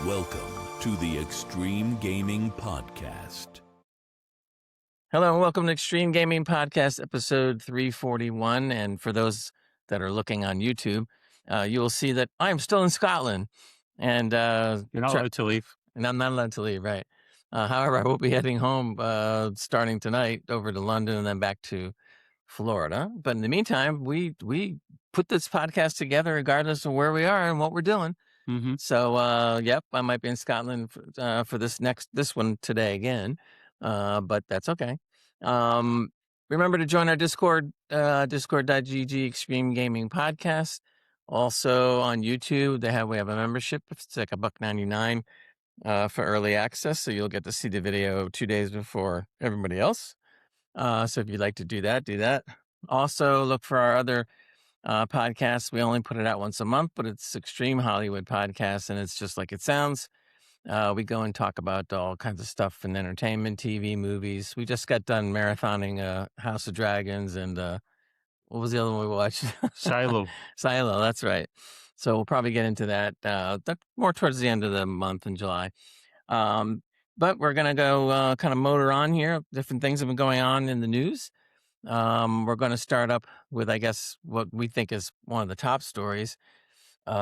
Welcome to the Extreme Gaming Podcast. Hello and welcome to Extreme Gaming Podcast, episode 341. And for those that are looking on YouTube, you will see that I'm still in Scotland. And You're not allowed to leave. And I'm not allowed to leave, right? However, I will be heading home starting tonight over to London and then back to Florida. But in the meantime, we put this podcast together regardless of where we are and what we're doing. Mm-hmm. So, yep, I might be in Scotland for this one today again, but that's okay. Remember to join our Discord, discord.gg Extreme Gaming Podcast. Also on YouTube, we have a membership. It's like $1.99 for early access, so you'll get to see the video 2 days before everybody else. So if you'd like to do that. Also, look for our other podcasts. We only put it out once a month, but it's Extreme Hollywood Podcast, and it's just like it sounds. We go and talk about all kinds of stuff in entertainment, TV, movies. We just got done marathoning House of Dragons and what was the other one we watched? Silo. Silo, that's right. So we'll probably get into that more towards the end of the month in July. But we're going to go kind of motor on here. Different things have been going on in the news. We're going to start up with, I guess, what we think is one of the top stories,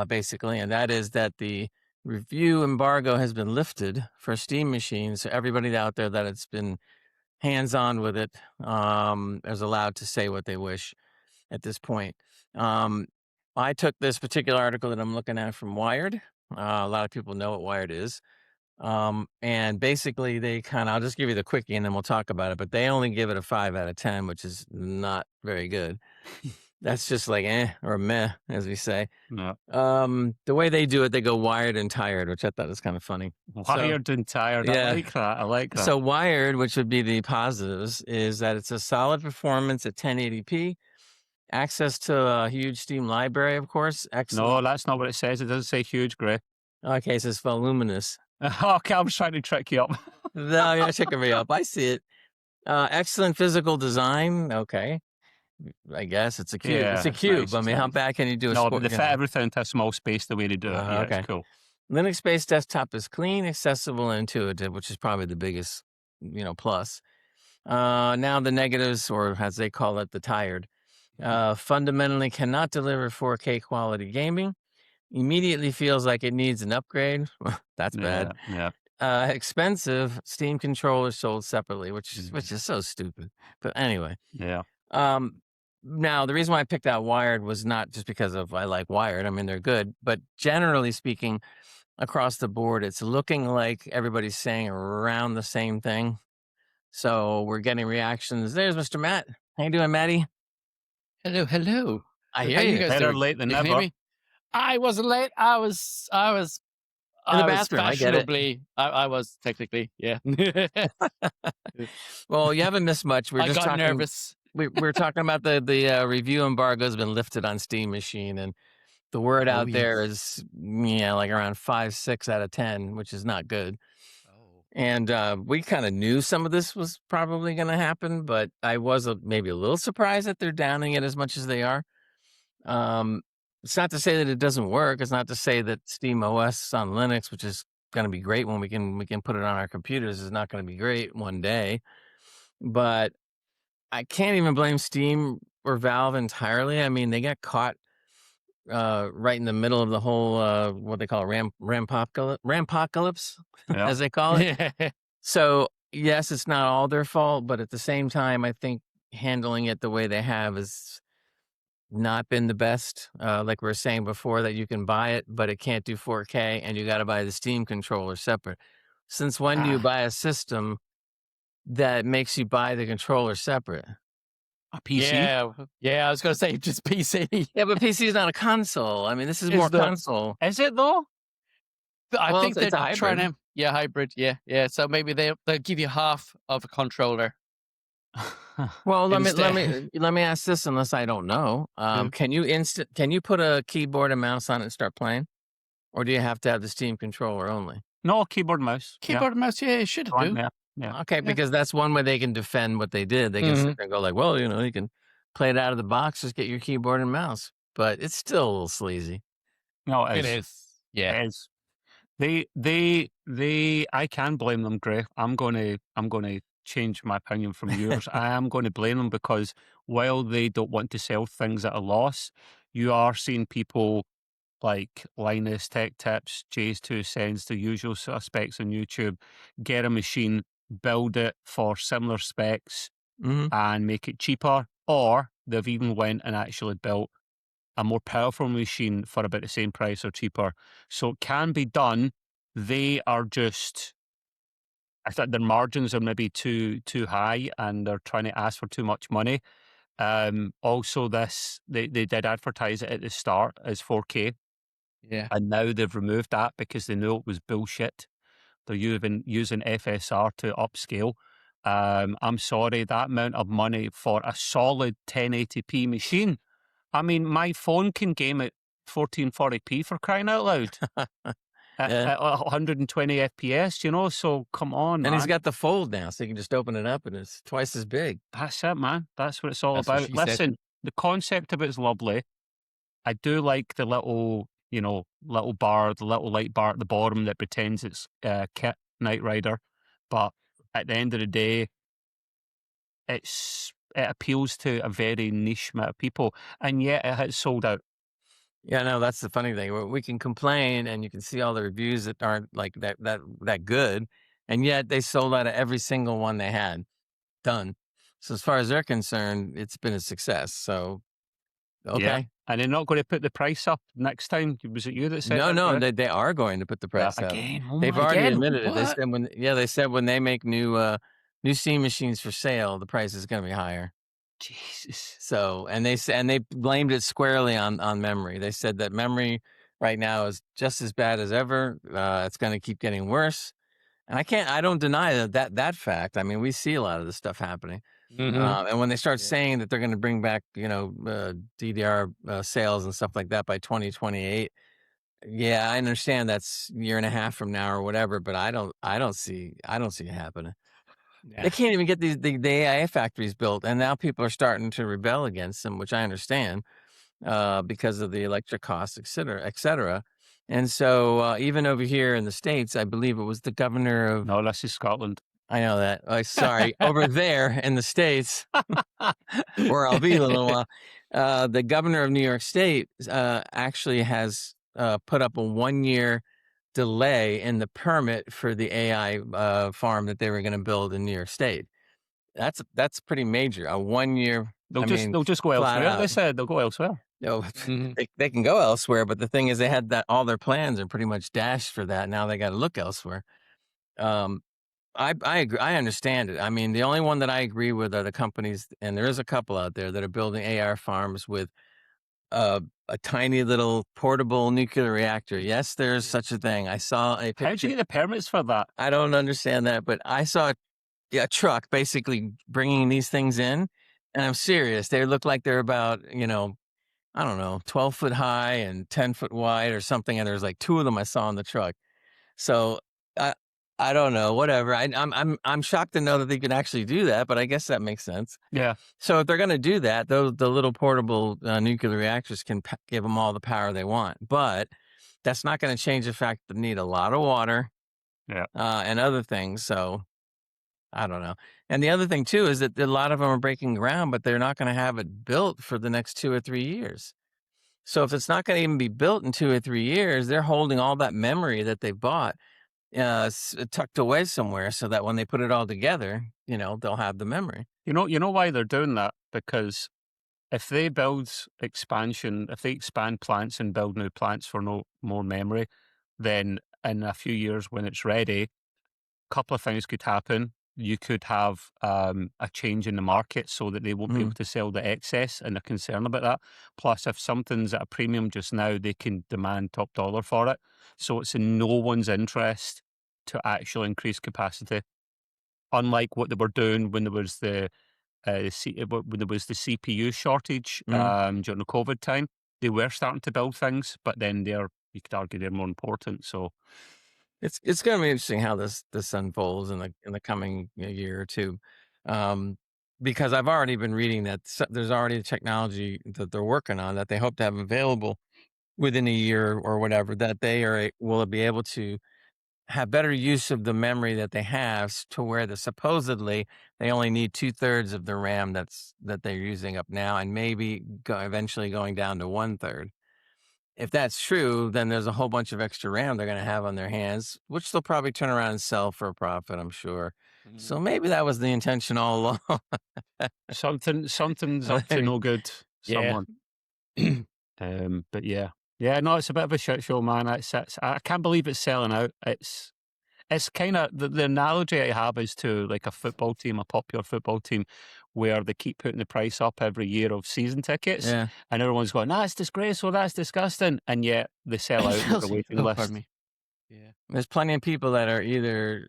basically, and that is that the review embargo has been lifted for Steam machines. So everybody out there that has been hands-on with it is allowed to say what they wish at this point. I took this particular article that I'm looking at from Wired. A lot of people know what Wired is. And basically I'll just give you the quickie and then we'll talk about it, but they only give it a 5 out of 10, which is not very good. That's just like or meh, as we say. No. The way they do it, they go wired and tired, which I thought was kind of funny. Wired and tired. Yeah. I like that. So wired, which would be the positives, is that it's a solid performance at 1080p, access to a huge Steam library, of course. Excellent. No, that's not what it says. It doesn't say huge, Gray. Okay, it says voluminous. Okay, I was trying to trick you up. No, you're tricking me up. I see it. Excellent physical design. Okay. I guess it's a cube. Yeah, it's a cube. nice. I mean, how bad can you do a No, sport? but they fit everything into a small space the way they do it. Yeah, okay. It's cool. Linux-based desktop is clean, accessible, and intuitive, which is probably the biggest, plus. Now the negatives, or as they call it, the tired, fundamentally cannot deliver 4K quality gaming. Immediately feels like it needs an upgrade. That's bad. Yeah. Expensive. Steam controllers sold separately, which is so stupid. But anyway. Yeah. Now the reason why I picked out Wired was not just because I like Wired. I mean, they're good, but generally speaking, across the board, it's looking like everybody's saying around the same thing. So we're getting reactions. There's Mr. Matt. How you doing, Matty? Hello. I hear How you. guys Better doing? late than You can hear never. me? I wasn't late. I was In the bathroom, I get it. fashionably. I was technically, yeah. Well, you haven't missed much. We're I just got talking. nervous. We're talking about the review embargo has been lifted on Steam Machine, and the word out there is like around 5, 6 out of 10, which is not good. Oh. And we kind of knew some of this was probably going to happen, but I was maybe a little surprised that they're downing it as much as they are. It's not to say that it doesn't work. It's not to say that Steam OS on Linux, which is going to be great when we can put it on our computers, is not going to be great one day. But I can't even blame Steam or Valve entirely. I mean, they got caught right in the middle of the whole what they call rampocalypse, Yeah. as they call it. So yes, it's not all their fault, but at the same time, I think handling it the way they have has not been the best. Like we were saying before, that you can buy it, but it can't do 4K, and you got to buy the Steam controller separate. Since when do you buy a system that makes you buy the controller separate? A PC? Yeah. I was gonna say just PC. Yeah, but PC is not a console. I mean, this is more console. Is it though? I think it's they're a hybrid. trying to. Hybrid. Yeah. So maybe they'll give you half of a controller. Well, let Instead. me ask this, unless I don't know. Can you put a keyboard and mouse on it and start playing, or do you have to have the Steam controller only? No, keyboard and mouse. Keyboard and mouse. Yeah, it should Fine, do. Yeah. Okay, because that's one way they can defend what they did. They can sit there and go like, well, you can play it out of the box, just get your keyboard and mouse. But it's still a little sleazy. No, It is. Yeah. It is. I can blame them, Gray. I'm gonna change my opinion from yours. I am going to blame them because while they don't want to sell things at a loss, you are seeing people like Linus Tech Tips, Jay's Two Cents, the usual suspects on YouTube, get a machine, build it for similar specs, Hmm. and make it cheaper, or they've even went and actually built a more powerful machine for about the same price or cheaper. So it can be done. They are just, I think their margins are maybe too high, and they're trying to ask for too much money. Also, they did advertise it at the start as 4K, Yeah. and now they've removed that because they know it was bullshit. They're using FSR to upscale. I'm sorry, that amount of money for a solid 1080p machine. I mean, my phone can game at 1440p for crying out loud Yeah. at 120 FPS, you know? So come on, And he's man. got the fold now, so you can just open it up and it's twice as big. That's it, man. That's what it's all That's what about. she said. Listen, the concept of it's lovely. I do like the little, little bar, the little light bar at the bottom that pretends it's Kit Knight Rider. But at the end of the day, it appeals to a very niche amount of people, and yet it has sold out. Yeah, no, that's the funny thing. We can complain, and you can see all the reviews that aren't like that good, and yet they sold out of every single one they had done. So as far as they're concerned, it's been a success. So Yeah, okay, and they're not going to put the price up next time. Was it you that said that, no, Greg? they are going to put the price up. Again? Oh They've my, already again? admitted it. What? They said when they make new steam machines for sale, the price is going to be higher. Jesus. So, and they blamed it squarely on memory. They said that memory right now is just as bad as ever. It's going to keep getting worse. And I don't deny that fact. I mean, we see a lot of this stuff happening. Mm-hmm. And when they start Yeah. saying that they're going to bring back, DDR sales and stuff like that by 2028, yeah, I understand that's a year and a half from now or whatever, but I don't see it happening. They can't even get the AI factories built, and now people are starting to rebel against them, which I understand, because of the electric costs, et cetera, et cetera. And so, even over here in the States, I believe it was the governor of, No, this is Scotland. I know that. Sorry, over there in the States, where I'll be in a little while, the governor of New York State actually has put up a 1-year delay in the permit for the AI farm that they were going to build in New York State. That's pretty major. A 1-year. They'll I mean, they'll just go flat elsewhere. They out. said they'll go elsewhere. Mhm. They can go elsewhere, but the thing is, they had that all their plans are pretty much dashed for that. Now they got to look elsewhere. Um, I agree. I understand it. I mean, the only one that I agree with are the companies, and there is a couple out there that are building AR farms with a tiny little portable nuclear reactor. Yes, there's such a thing. I saw a How do picture. you get the permits for that? I don't understand that, but I saw a truck basically bringing these things in, and I'm serious. They look like they're about, I don't know, 12 foot high and 10 foot wide or something. And there's like 2 of them I saw in the truck. So I, I don't know, whatever. I'm shocked to know that they can actually do that, but I guess that makes sense. Yeah. So if they're going to do that, the little portable nuclear reactors can give them all the power they want, but that's not going to change the fact that they need a lot of water, Yeah. and other things. So I don't know. And the other thing too is that a lot of them are breaking ground, but they're not going to have it built for the next 2 or 3 years. So if it's not going to even be built in 2 or 3 years, they're holding all that memory that they bought tucked away somewhere, so that when they put it all together, they'll have the memory. You know why they're doing that? Because if they if they expand plants and build new plants for no more memory, then in a few years when it's ready, a couple of things could happen. You could have a change in the market so that they won't be able to sell the excess, and they're concerned about that. Plus, if something's at a premium just now, they can demand top dollar for it. So it's in no one's interest to actually increase capacity. Unlike what they were doing when there was when there was the CPU shortage during the COVID time, they were starting to build things, but then you could argue they're more important. So It's going to be interesting how this unfolds in the coming year or two, because I've already been reading that there's already a technology that they're working on that they hope to have available within a year or whatever, that they will be able to have better use of the memory that they have to where supposedly they only need 2/3 of the RAM that they're using up now, and maybe eventually going down to 1/3. If that's true, then there's a whole bunch of extra RAM they're going to have on their hands, which they'll probably turn around and sell for a profit, I'm sure. So maybe that was the intention all along. Something's up to no good. Yeah. Someone. But yeah, no, it's a bit of a shit show, man. I can't believe it's selling out. It's kind of the analogy I have is to like a football team, a popular football team, where they keep putting the price up every year of season tickets, Yeah. and everyone's going, "That's disgraceful, that's disgusting," and yet they sell out with the waiting list. Pardon me. Yeah. There's plenty of people that are either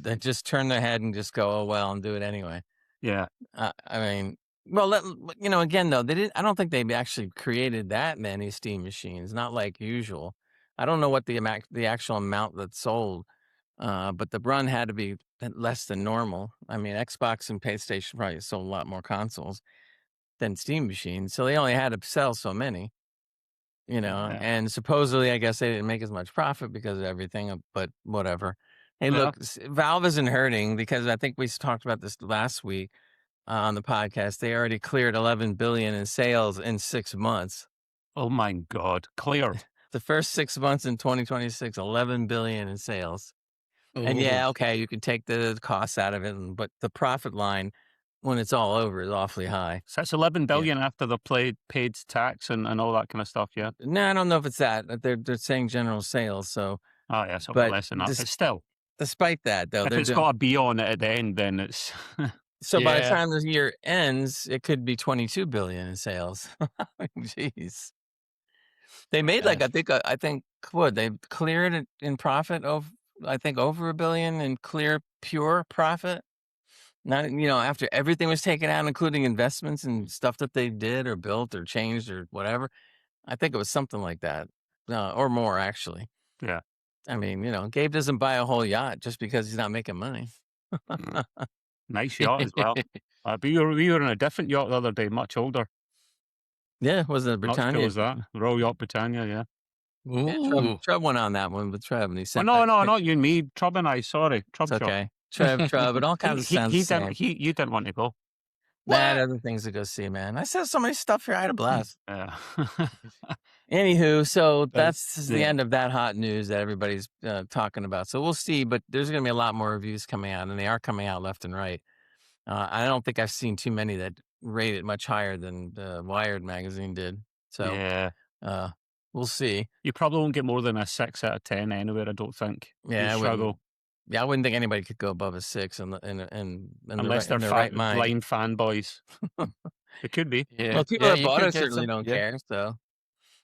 that just turn their head and just go, "Oh well," and do it anyway. Yeah, I mean, well, again though, they didn't. I don't think they actually created that many Steam machines. Not like usual. I don't know what the actual amount that's sold, but the run had to be less than normal. I mean, Xbox and PlayStation probably sold a lot more consoles than Steam machines, so they only had to sell so many. Yeah. And supposedly, I guess they didn't make as much profit because of everything, but whatever. Hey, Yeah. look, Valve isn't hurting because I think we talked about this last week on the podcast. They already cleared 11 billion in sales in 6 months. Oh my God, cleared. The first 6 months in 2026, 11 billion in sales. And yeah, Ooh. okay, you can take the costs out of it, but the profit line when it's all over is awfully high. So that's 11 billion after they've paid tax and all that kind of stuff. Yeah. No, I don't know if it's that. They're saying general sales. So, Oh yeah, so but less than that. But still, despite that, though, if it's got a B on it at the end, then it's so by the Yeah. time the year ends, it could be 22 billion in sales. Jeez. They made I think what they cleared it in profit of I think over $1 billion in clear pure profit. Not after everything was taken out, including investments and stuff that they did or built or changed or whatever. I think it was something like that, or more actually. yeah. I mean, Gabe doesn't buy a whole yacht just because he's not making money. Nice yacht as well. But we were in a different yacht the other day, much older. Yeah, was it Not as cool Britannia? as that. Royal Yacht Britannia, yeah. Yeah, Ooh. Trub went on that one with Trev, and he Oh, sent no, back not you and me. Trub and I, sorry. Trub It's yacht. okay. Trub, it all kind of sounds the same. You didn't want to go. I had other things to go see, man. I said so many stuff here. I had a blast. Yeah. Anywho, so that's the yeah. end of that hot news that everybody's talking about. So we'll see, but there's going to be a lot more reviews coming out, and they are coming out left and right. I don't think I've seen too many that rate it much higher than the Wired magazine did. So Yeah. we'll see. You probably won't get more than a 6 out of 10 anywhere, I don't think. Yeah, You struggle. I wouldn't think anybody could go above a 6 Unless they're their right mind. blind fanboys. It could be. Yeah. Well, people Yeah, that you bought could it get certainly some- don't yeah. care. So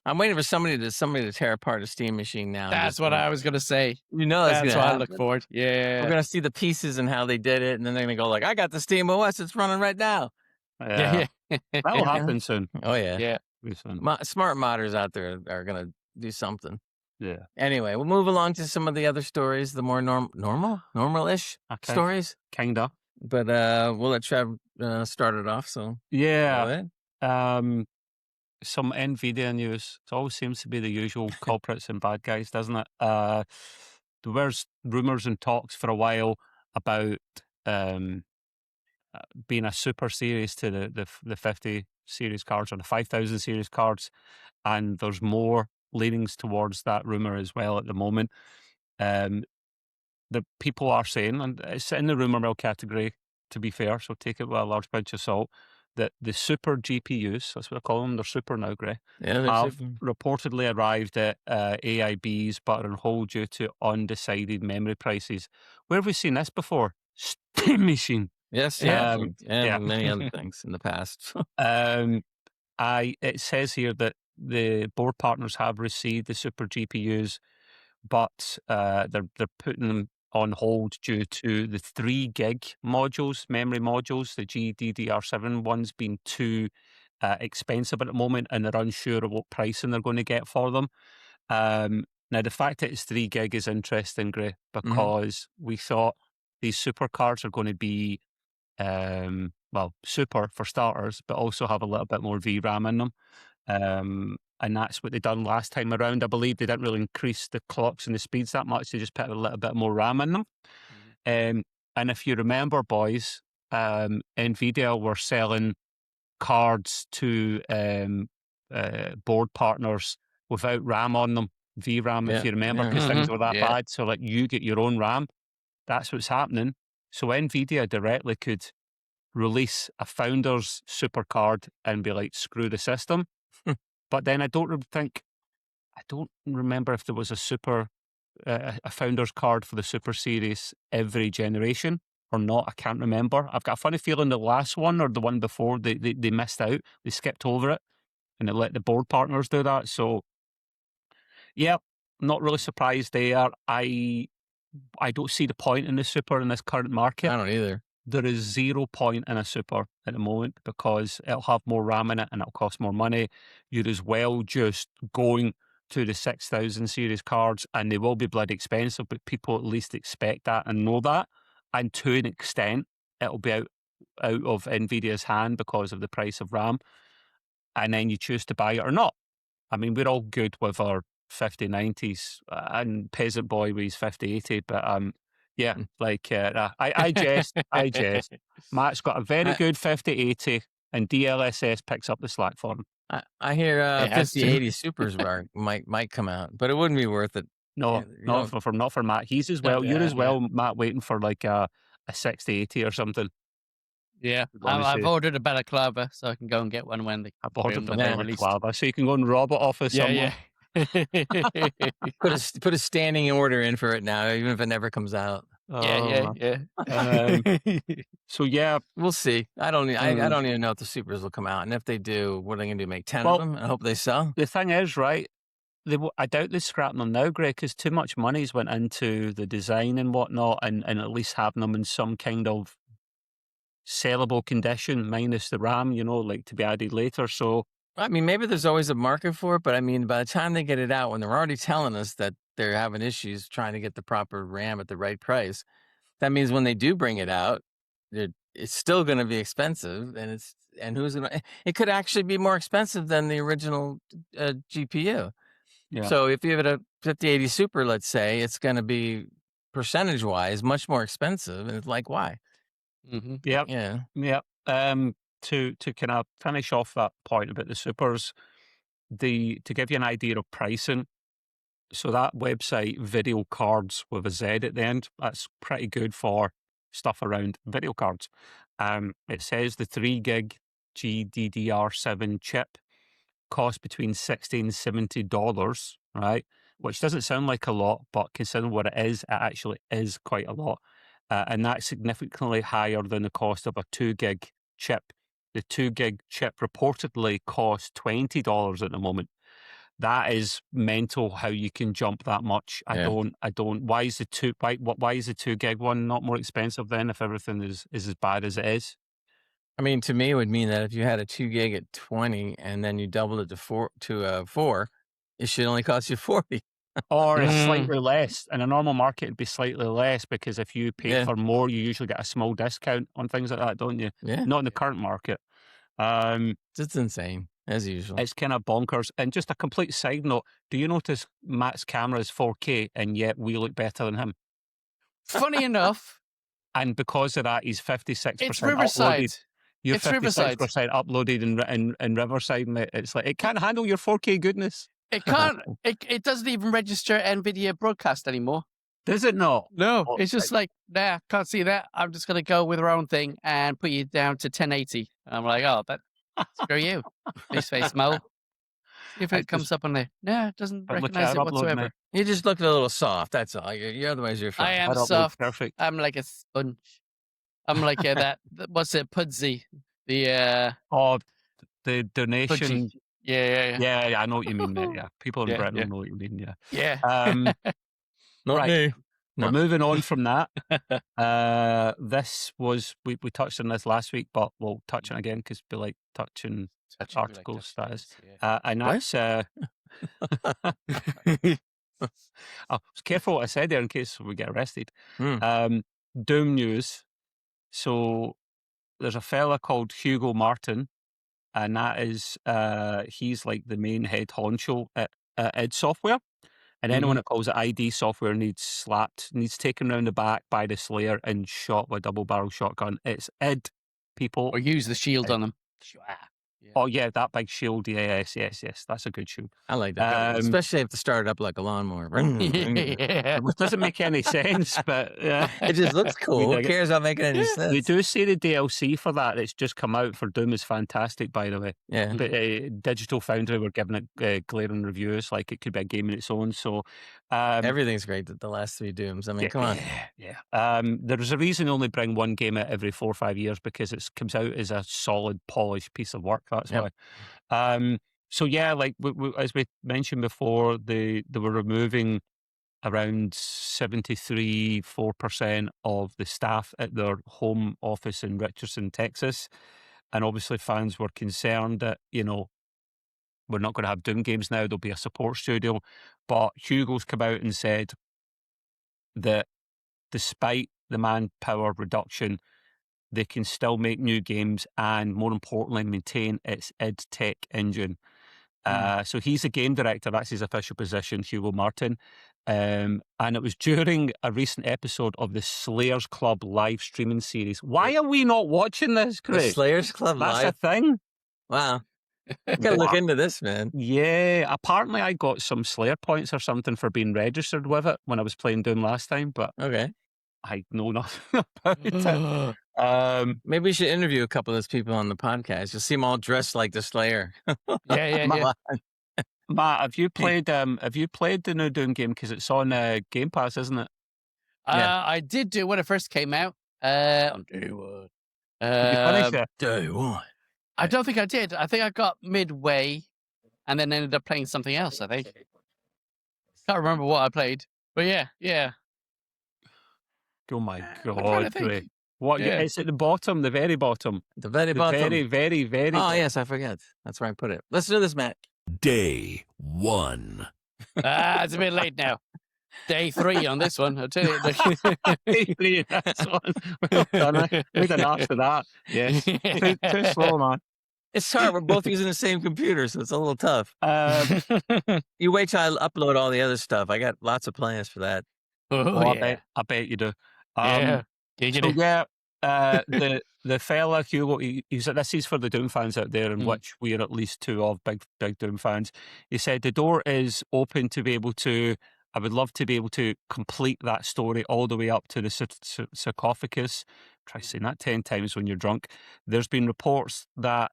I'm waiting for somebody to tear apart a Steam machine now. That's what I was gonna say. That's That's gonna what I happen. look forward. Yeah. We're gonna see the pieces and how they did it, and then they're gonna go like, "I got the Steam OS; it's running right now." Yeah. That'll happen soon. Oh yeah, Yeah. Pretty soon. Smart modders out there are gonna do something. Yeah. Anyway, we'll move along to some of the other stories, the more normal-ish Okay. stories. Kinda. But we'll let Trev start it off. So go Yeah. ahead. Some NVIDIA news. It always seems to be the usual culprits and bad guys, doesn't it? There was rumours and talks for a while about being a super series to the 50 series cards or the 5000 series cards, and there's more leanings towards that rumour as well at the moment. The people are saying, and it's in the rumour mill category, to be fair, so take it with a large pinch of salt, that the super GPUs, that's what I call them, they're super now, Gray, Yeah, they're have super. reportedly arrived at AIBs, but are on hold due to undecided memory prices. Where have we seen this before? Steam Machine. Yes, Yeah. and many other things in the past. It says here that the board partners have received the super GPUs, but they're putting them on hold due to the 3 gig modules, memory modules, the GDDR7 ones being too expensive at the moment, and they're unsure of what pricing they're going to get for them. Now, the fact that it's 3 gig is interesting, Gray, because we thought these super cards are going to be, super for starters, but also have a little bit more VRAM in them. and that's what they done last time around. I believe they didn't really increase the clocks and the speeds that much. They just put a little bit more RAM in them. And if you remember, boys, NVIDIA were selling cards to board partners without RAM on them, VRAM, if you remember, because things were that bad. So like you get your own RAM. That's what's happening. So NVIDIA directly could release a founder's super card and be like, screw the system. But then I don't remember if there was a founder's card for the Super Series every generation or not. I can't remember. I've got a funny feeling the last one or the one before, they missed out. They skipped over it and they let the board partners do that. So, yeah, not really surprised there. I don't see the point in the Super in this current market. I don't either. There is 0 point in a Super at the moment because it'll have more RAM in it and it'll cost more money. You're as well just going to the 6000 series cards, and they will be bloody expensive, but people at least expect that and know that. And to an extent, it'll be out of NVIDIA's hand because of the price of RAM. And then you choose to buy it or not. I mean, we're all good with our 5090s and Peasant Boy with his 5080, but yeah, like I jest. Matt's got a very good 5080, and DLSS picks up the slack for him. I hear 5080 Supers might come out, but it wouldn't be worth it. No, not for Matt. He's as well. You're as well, Matt, waiting for like a 6080 or something. Yeah, I've ordered a balaclava so I can go and get one when I've ordered a released. balaclava so you can go and rob it off of someone. Put a standing order in for it now, even if it never comes out. Yeah. So yeah, we'll see. I don't even know if the Supers will come out, and if they do, what are they going to do? Make 10 of them? I hope they sell. The thing is, right? I doubt they're scrapping them now, Greg, because too much money's went into the design and whatnot, and at least having them in some kind of sellable condition, minus the RAM, like to be added later. So, I mean, maybe there's always a market for it, but I mean, by the time they get it out, when they're already telling us that they're having issues trying to get the proper RAM at the right price, that means when they do bring it out, it's still going to be expensive, and who's going to? It could actually be more expensive than the original GPU. Yeah. So if you have a 5080 Super, let's say, it's going to be percentage-wise much more expensive, and it's like, why? Mm-hmm. Yeah. To kind of finish off that point about the Supers, to give you an idea of pricing, so that website, Video Cards with a Z at the end, that's pretty good for stuff around video cards. It says the 3 gig GDDR7 chip costs between $60 and $70, right? Which doesn't sound like a lot, but considering what it actually is quite a lot. And that's significantly higher than the cost of a 2 gig chip. The 2 gig chip reportedly costs $20 at the moment. That is mental how you can jump that much. I don't. Why is the 2 gig one not more expensive then if everything is as bad as it is? I mean, to me, it would mean that if you had a 2 gig at 20 and then you doubled it to 4, it should only cost you 40. Or it's slightly less. In a normal market, it'd be slightly less because if you pay for more, you usually get a small discount on things like that, don't you? Yeah. Not in the current market. It's insane, as usual. It's kind of bonkers. And just a complete side note, do you notice Matt's camera is 4K and yet we look better than him? Funny enough. And because of that, he's 56% It's Riverside. uploaded. You're 56% uploaded in Riverside, mate. It's like, it can't handle your 4K goodness. It can't. It doesn't even register NVIDIA broadcast anymore. Does it not? No, it's just like, nah, can't see that. I'm just going to go with our own thing and put you down to 1080. And I'm like, oh, screw you. Face Mo. See if it comes up on there. No, it doesn't recognize it whatsoever. Mate. You just look a little soft, that's all. Otherwise, you're fine. I am soft. Perfect. I'm like a sponge. I'm like that. What's it? Pudsey. The donation. Pudgy. Yeah. I know what you mean, mate. Yeah, people in Britain know what you mean. Yeah. Not right. me. No. We're moving on from that. This was we touched on this last week, but we'll touch on it again because we like touching articles. That is, and that's. I was careful what I said there in case we get arrested. Doom news. So there's a fella called Hugo Martin, and that is he's like the main head honcho at id Software. And anyone that calls it ID Software needs taken round the back by the Slayer and shot with a double-barrel shotgun. It's id, people. Or use the shield on them. Oh, yeah, that big shield. Yes. That's a good shield. I like that. Especially if to start it up like a lawnmower. Yeah. Which doesn't make any sense, but It just looks cool. Who cares about making any sense? we do see the DLC for that. It's just come out for Doom is fantastic, by the way. Yeah. But Digital Foundry were giving it glaring reviews like it could be a game in its own. So everything's great. The last 3 Dooms. I mean, come on. Yeah. There's a reason they only bring one game out every 4 or 5 years, because it comes out as a solid, polished piece of work. That's why. So yeah, like as we mentioned before, they were removing around 73.4% of the staff at their home office in Richardson, Texas, and obviously fans were concerned that we're not going to have Doom games now. There'll be a support studio, but Hugo's come out and said that despite the manpower reduction, they can still make new games and, more importantly, maintain its id Tech engine. So he's a game director. That's his official position, Hugo Martin. And it was during a recent episode of the Slayers Club live streaming series. Why are we not watching this, Chris? The Slayers Club That's Live? a thing? Wow. You gotta look into this, man. Yeah, apparently I got some Slayer points or something for being registered with it when I was playing Doom last time, but Okay. I know nothing about it. Maybe we should interview a couple of those people on the podcast. You'll see them all dressed like the Slayer. Yeah. Matt, have you played the new Doom game? Because it's on Game Pass, isn't it? I did do it when it first came out. On day one. Did you finish it? Day one. I don't think I did. I think I got midway and then ended up playing something else, I think. Can't remember what I played. But yeah. Oh my trying to God, think. Ray. What? Yeah. It's at the bottom, the very bottom. The very The bottom. very, very, very Oh, bottom. yes, I forget. That's where I put it. Let's do this, Matt. Day 1. It's a bit late now. Day 3 on this one, I'll tell you. That's one. Well done, eh? We didn't ask for that. Yes. Too slow, man. It's hard. We're both using the same computer, so it's a little tough. You wait till I upload all the other stuff. I got lots of plans for that. I bet you do. Yeah. So yeah, the fella Hugo, this is for the Doom fans out there, in which we are at least 2 of big Doom fans. He said the door is open to be able to. I would love to be able to complete that story all the way up to the sarcophagus. Try saying that 10 times when you're drunk. There's been reports that,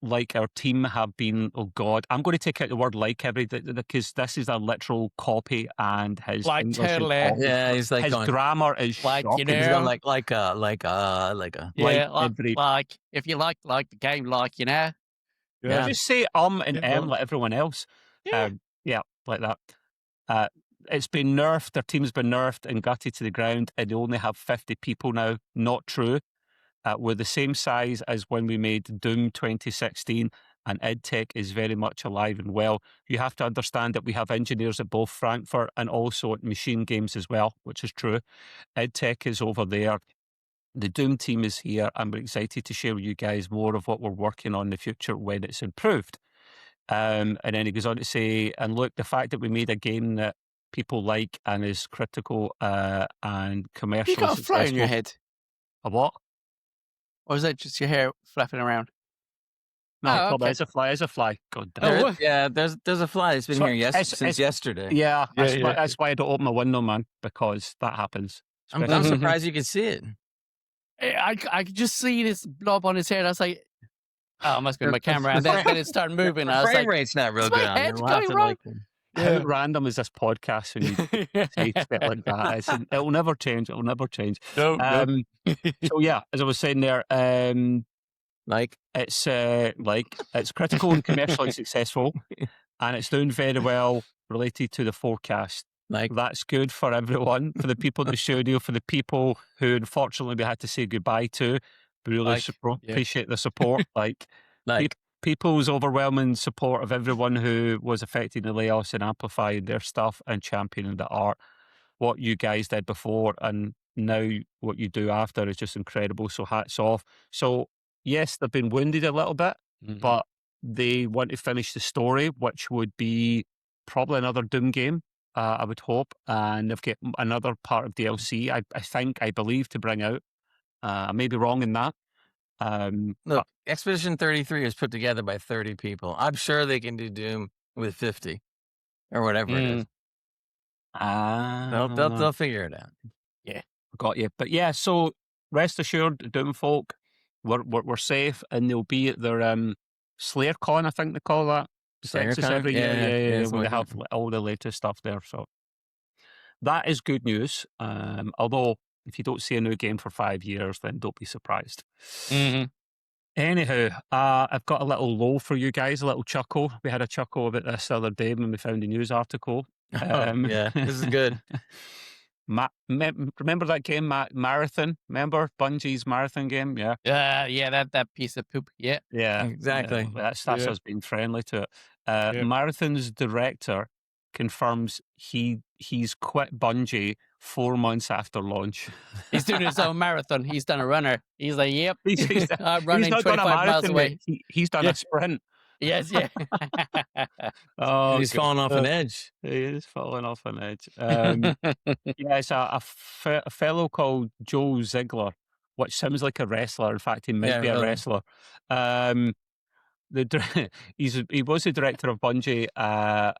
like, our team have been, oh God, I'm going to take out the word like because this is a literal copy, and his Like English is totally. awful. Yeah, he's like his going, grammar is Like, shocking. you he's know, going like a. Yeah, every- like if you like the game, Yeah. Yeah. Just say and Yeah. like everyone else. Yeah. Like that. It's been nerfed. Their team's been nerfed and gutted to the ground, and they only have 50 people now. Not true. We're the same size as when we made Doom 2016, and id Tech is very much alive and well. You have to understand that we have engineers at both Frankfurt and also at Machine Games as well, which is true. id Tech is over there. The Doom team is here, and we're excited to share with you guys more of what we're working on in the future when it's improved. And then he goes on to say, and look, the fact that we made a game that people like and is critical and commercially You got a fly in your successful. head, A what? or is that just your hair flapping around? No, Oh, Club, okay. it's a fly. God damn. what? Yeah, there's a fly that's been So here it's- since it's- yesterday. Yeah, that's, Yeah, Why, yeah. that's why I don't open my window, man, because that happens. I'm Especially- surprised you can see it. I could just see this blob on his head. I was like, oh, it must be my The- camera. And then it started moving. I The was frame like, rate's not real "Is my good on head there. We'll have going to, wrong?" How random is this podcast when you say shit like that? It'll never change. It'll never change. no. So yeah, as I was saying there, Like, it's it's critical and commercially successful, and it's doing very well related to the forecast. like, That's good for everyone, for the people at the studio, for the people who unfortunately we had to say goodbye to. We really Like, yeah. appreciate the support. Like like. people's overwhelming support of everyone who was affected in the layoffs and amplifying their stuff and championing the art. What you guys did before and now what you do after is just incredible. So hats off. So yes, they've been wounded a little bit but they want to finish the story, which would be probably another Doom game, I would hope, and they've got another part of DLC, I believe, to bring out. I may be wrong in that. Look, Expedition 33 is put together by 30 people. I'm sure they can do Doom with 50 or whatever it is. They'll figure it out. Yeah, got you. But yeah, so rest assured, Doom folk, we're safe, and they'll be at their SlayerCon, I think they call that. Texas SlayerCon? every year. Yeah. something Where they like have that. all the latest stuff there. So that is good news. Although if you don't see a new game for 5 years, then don't be surprised. Anyhow, I've got a little low for you guys, a little chuckle. We had a chuckle about this the other day when we found a news article. Yeah, this is good. Remember that game, Marathon? Remember Bungie's Marathon game? Yeah. yeah, that piece of poop. Yeah. Yeah. Exactly. That's Yeah. us being friendly to it. Yeah. Marathon's director confirms he's quit Bungie 4 months after launch. He's doing his own marathon. He's done a runner. He's like, yep, He's I'm running not done 25 a miles marathon, away. mate. He's done Yeah. a sprint. Yes, yeah. Oh, He's falling off an edge. He is falling off an edge. Yeah, it's a fellow called Joe Ziegler, which sounds like a wrestler. In fact, he might Yeah, be a really. wrestler. He was the director of Bungie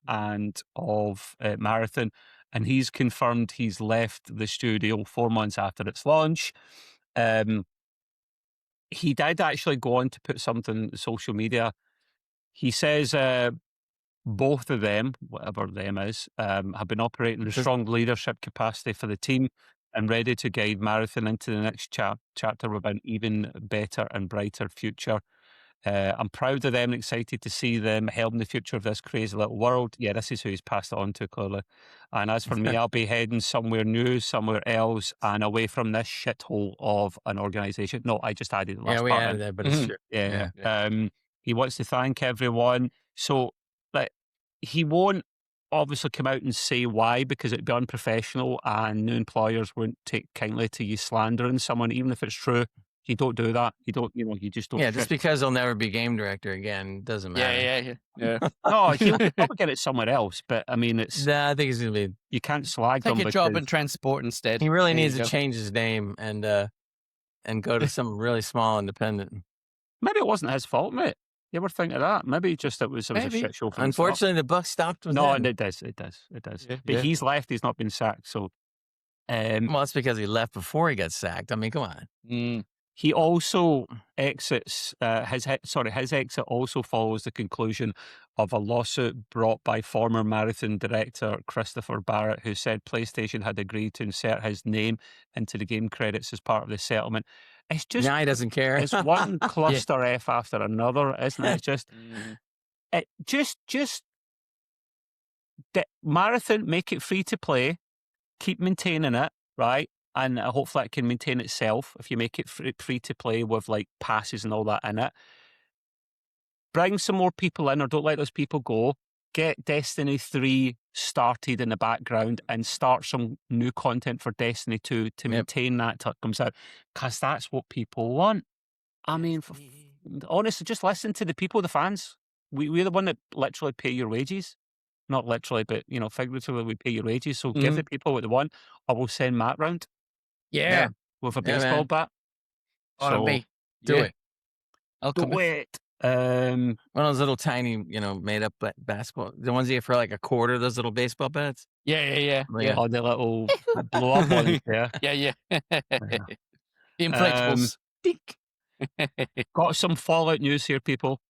and of Marathon, and he's confirmed he's left the studio 4 months after its launch. He did actually go on to put something on social media. He says both of them, whatever them is, have been operating in a strong leadership capacity for the team and ready to guide Marathon into the next chapter with an even better and brighter future. I'm proud of them and excited to see them helping the future of this crazy little world. Yeah, this is who he's passed it on to, clearly. And as for me, I'll be heading somewhere new, somewhere else, and away from this shithole of an organisation. No, I just added the last Yeah, we part added in. that, but it's true. Yeah. He wants to thank everyone. So, like, he won't obviously come out and say why, because it'd be unprofessional, and new employers won't take kindly to you slandering someone, even if it's true. You don't do that. You don't, you just don't. Yeah, just because he'll never be game director again doesn't matter. Yeah. No, he'll probably get it somewhere else, but I mean, it's, Nah, I think he's gonna be. you can't slag Take them a job because in transport instead. He really There you needs to go. change his name and go to some really small independent. maybe it wasn't his fault, mate. You ever think of that? Maybe just it was a Maybe. shit show for himself. Unfortunately, the buck stopped with No, him. and it does. Yeah. But Yeah. he's left. He's not been sacked. So, Well, it's because he left before he got sacked. I mean, come on. he also exits. His exit also follows the conclusion of a lawsuit brought by former Marathon director Christopher Barrett, who said PlayStation had agreed to insert his name into the game credits as part of the settlement. It's just, Now he doesn't care. it's one cluster F after another, isn't it? It's just Marathon, make it free to play, keep maintaining it, right? And hopefully it can maintain itself if you make it free to play with like passes and all that in it. Bring some more people in, or don't let those people go. Get Destiny 3 started in the background and start some new content for Destiny 2 to maintain that till it comes out, because that's what people want. I mean, honestly, just listen to the people, the fans. We're the one that literally pay your wages. Not literally, but, figuratively, we pay your wages. So give the people what they want, or we'll send Matt round Yeah. with a Yeah, baseball man. bat. On me. Do Yeah. it. I'll come Do in. it. One of those little tiny, made up basketball. The ones you get for like a quarter, those little baseball bats. Yeah. Oh, the little blow up ones, yeah. Yeah. The inflatables. Got some Fallout news here, people.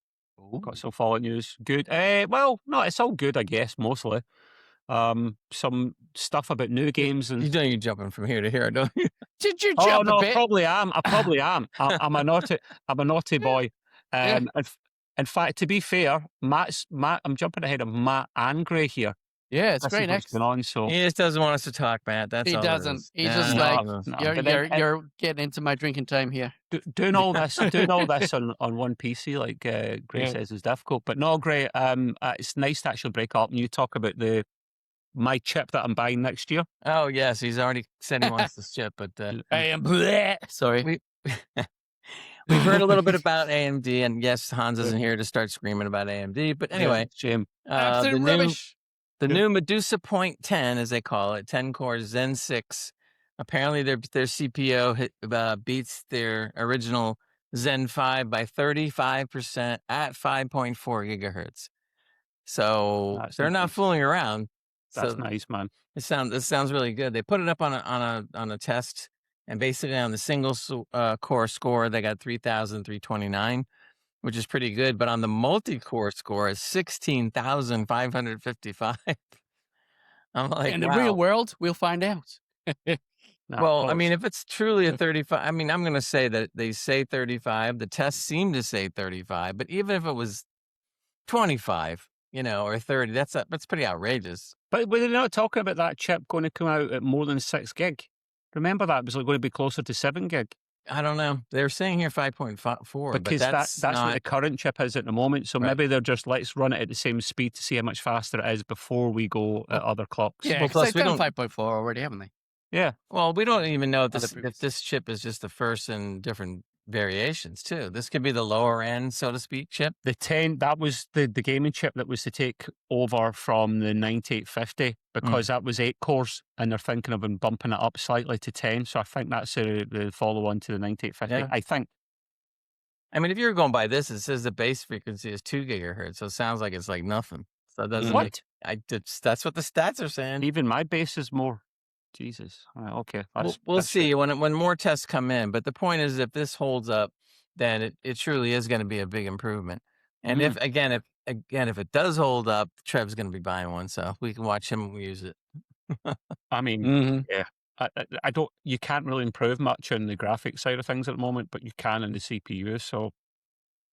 Got some Fallout news. Good. Well, no, it's all good, I guess, mostly. Some stuff about new games and. You know you're jumping from here to here, don't you? Did you Oh jump no, a I bit? probably am. I'm a naughty boy. In fact, to be fair, I'm jumping ahead of Matt and Gray here. Yeah, it's This is great. what's going on. So He just doesn't want us to talk, Matt. That's He all it doesn't. is. He's Yeah, just no, like, no. No, you're, but then- you're getting into my drinking time here. doing all this on one PC, like Gray says, is difficult. But no, Gray, it's nice to actually break up and you talk about my chip that I'm buying next year. Oh yes, he's already said he wants this chip, but I am bleh. Sorry. we've heard a little bit about AMD, and yes, Hans Yeah. isn't here to start screaming about AMD. But anyway, Shame. Absolute rubbish. the Yeah. new Medusa Point 10, as they call it, 10 core Zen 6. Apparently, their CPU beats their original Zen 5 by 35% at 5.4 gigahertz. So That's they're not nice. fooling around. That's So nice, man. it sounds really good. They put it up on a test, and basically on the single core score, they got 3,329, which is pretty good. But on the multi-core score, is 16,555. I'm like, In the wow. real world, we'll find out. Nah, Well, I close. mean, if it's truly a 35, I mean, I'm going to say that they say 35. The tests seem to say 35, but even if it was 25, or 30, that's pretty outrageous. But were they not talking about that chip going to come out at more than 6 gig? Remember that? It was going to be closer to 7 gig. I don't know. They're saying here 5.4, but Because that's not what the current chip is at the moment. So Right. maybe they're just, let's run it at the same speed to see how much faster it is before we go at other clocks. Yeah, Well, because plus they've we done don't- 5.4 already, haven't they? Yeah. Well, we don't even know if Other this previous. chip is just the first in different variations too. This could be the lower end, so to speak, chip. The 10, that was the gaming chip that was to take over from the 9850 because that was 8 cores and they're thinking of bumping it up slightly to 10. So I think that's the follow on to the 9850. Yeah. I think. I mean, if you're going by this, it says the base frequency is 2 gigahertz, so it sounds like it's like nothing. So it doesn't. What? That's what the stats are saying. Even my base is more. Jesus. All right, okay. We'll see when more tests come in. But the point is, if this holds up, then it truly is going to be a big improvement. And if it does hold up, Trev's going to be buying one, so we can watch him use it. I mean, Mm-hmm. yeah. I don't. You can't really improve much on the graphics side of things at the moment, but you can in the CPU. So,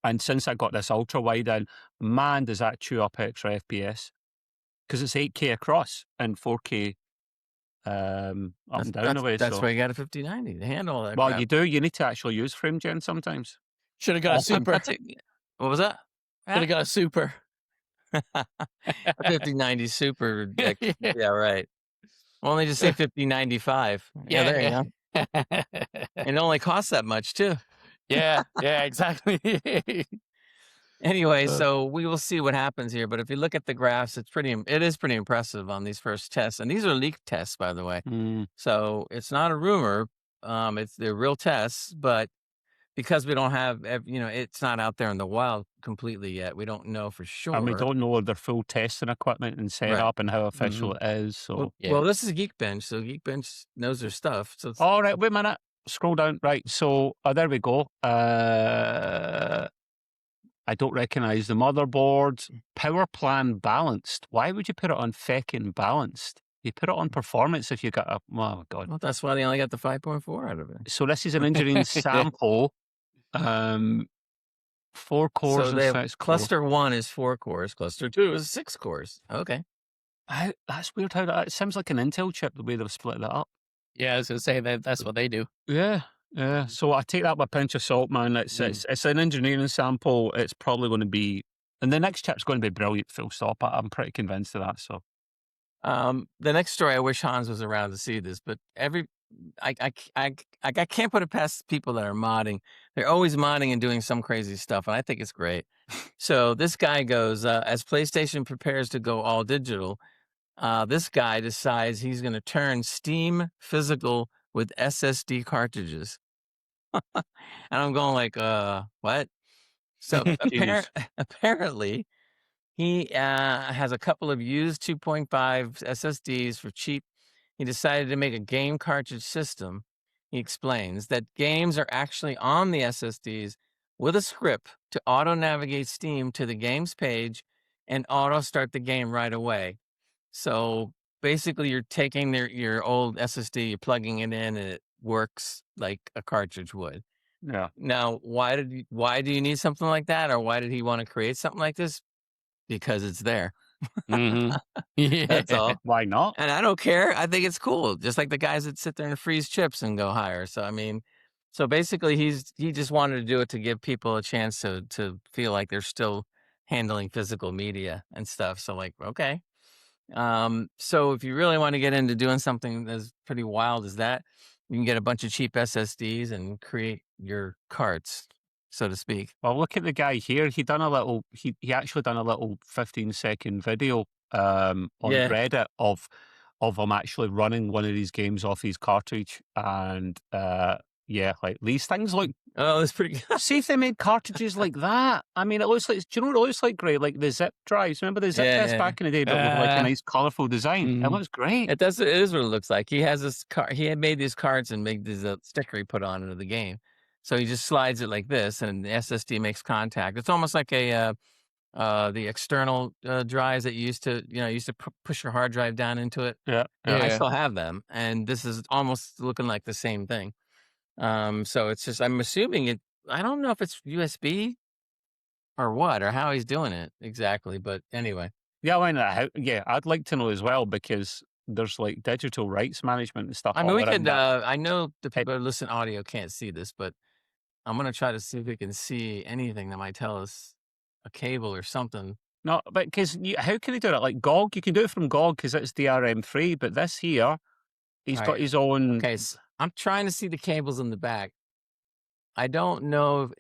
and since I got this ultra wide in, man, does that chew up extra FPS because it's 8K across and 4K up and down away. That's so. why you got a 5090 to handle all that. Well, crap. you do. You need to actually use frame gen sometimes. Should have got a super. What was that? Should have got a super. A 5090 super. Yeah, right. Well, they just say 5095. Yeah, there you go. And it only costs that much too. Yeah, exactly. Anyway, so we will see what happens here. But if you look at the graphs, it is pretty impressive on these first tests. And these are leaked tests, by the way. So it's not a rumor. They're real tests, but because we don't have, it's not out there in the wild completely yet. We don't know for sure. And we don't know their full testing equipment and setup and how official it is. So well, this is Geekbench, so Geekbench knows their stuff. So all right, wait a minute. Scroll down. Right, so there we go. I don't recognize the motherboard. Power plan balanced. Why would you put it on feckin' balanced? You put it on performance if you got a... Oh, God. Well, that's why they only got the 5.4 out of it. So this is an engineering sample. 4 cores So and 6 cluster 1 is 4 cores. Cluster 2 is 6 cores. Okay. That's weird how it sounds like an Intel chip, the way they've split that up. Yeah, I was going to say that's what they do. Yeah. So I take that with a pinch of salt, man. It's an engineering sample. It's probably going to be... And the next chip's going to be brilliant, full stop. I'm pretty convinced of that, so... The next story, I wish Hans was around to see this, but I can't put it past people that are modding. They're always modding and doing some crazy stuff, and I think it's great. So this guy goes, as PlayStation prepares to go all digital, this guy decides he's going to turn Steam physical with SSD cartridges. And I'm going like, what? So apparently he has a couple of used 2.5 SSDs for cheap. He decided to make a game cartridge system. He explains that games are actually on the SSDs with a script to auto-navigate Steam to the game's page and auto-start the game right away. So basically, you're taking your old SSD, you're plugging it in, and it works like a cartridge would. Yeah. Now, why do you need something like that, or why did he want to create something like this? Because it's there. That's all. Why not? And I don't care. I think it's cool. Just like the guys that sit there and freeze chips and go higher. So I mean, so basically he just wanted to do it to give people a chance to feel like they're still handling physical media and stuff. So like, okay. So if you really want to get into doing something that's pretty wild as that, you can get a bunch of cheap SSDs and create your carts. so to speak. Well, look at the guy here. He actually done a little 15-second video on Yeah. Reddit of him actually running one of these games off his cartridge, and yeah, like these things look. Oh, that's pretty good. See if they made cartridges like that. I mean, it looks like. Do you know what it looks like? Great, like the zip drives. Remember the zip Yeah, drives yeah. back in the day, but with like a nice, colorful design. It Mhm. looks great. It does. It is what it looks like. He has this car. He had made these cards and made this sticker he put on into the game. So he just slides it like this, and the SSD makes contact. It's almost like the external drives that you used to push your hard drive down into it. Yeah, I Yeah. still have them, and this is almost looking like the same thing. So it's just, I'm assuming it. I don't know if it's USB or what, or how he's doing it exactly, but anyway. yeah. Why not? Yeah, I'd like to know as well, because there's like digital rights management and stuff. I mean, all we around could. that. I know the people that listen audio can't see this, but I'm gonna try to see if we can see anything that might tell us a cable or something. No, but because how can they do it? Like GOG, you can do it from GOG because it's DRM free. But this here, he's got Alright. his own. Okay, I'm trying to see the cables in the back. I don't know.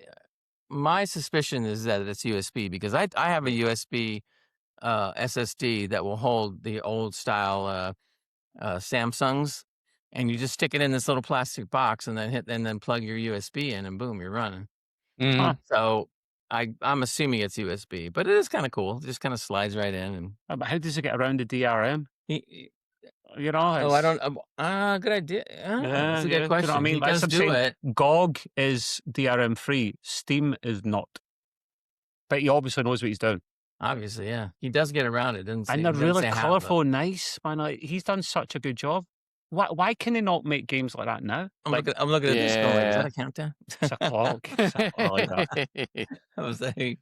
My suspicion is that it's USB, because I have a USB SSD that will hold the old style Samsungs, and you just stick it in this little plastic box and then plug your USB in, and boom, you're running. Mhm. Huh. So I'm assuming it's USB, but it is kind of cool. It just kind of slides right in, and But how does it get around the DRM? he You know. oh, I it's- don't. Good idea. That's a yeah, good do you know question. what I mean? He That's does what I'm do saying. it. GOG is DRM free. Steam is not. But he obviously knows what he's doing. Obviously, yeah, he does get around it. And they're really colourful and nice, man. Like, he's done such a good job. Why can he not make games like that now? I'm Like, looking at this going, is Yeah. that a countdown? it's a clock. I like that. I was like,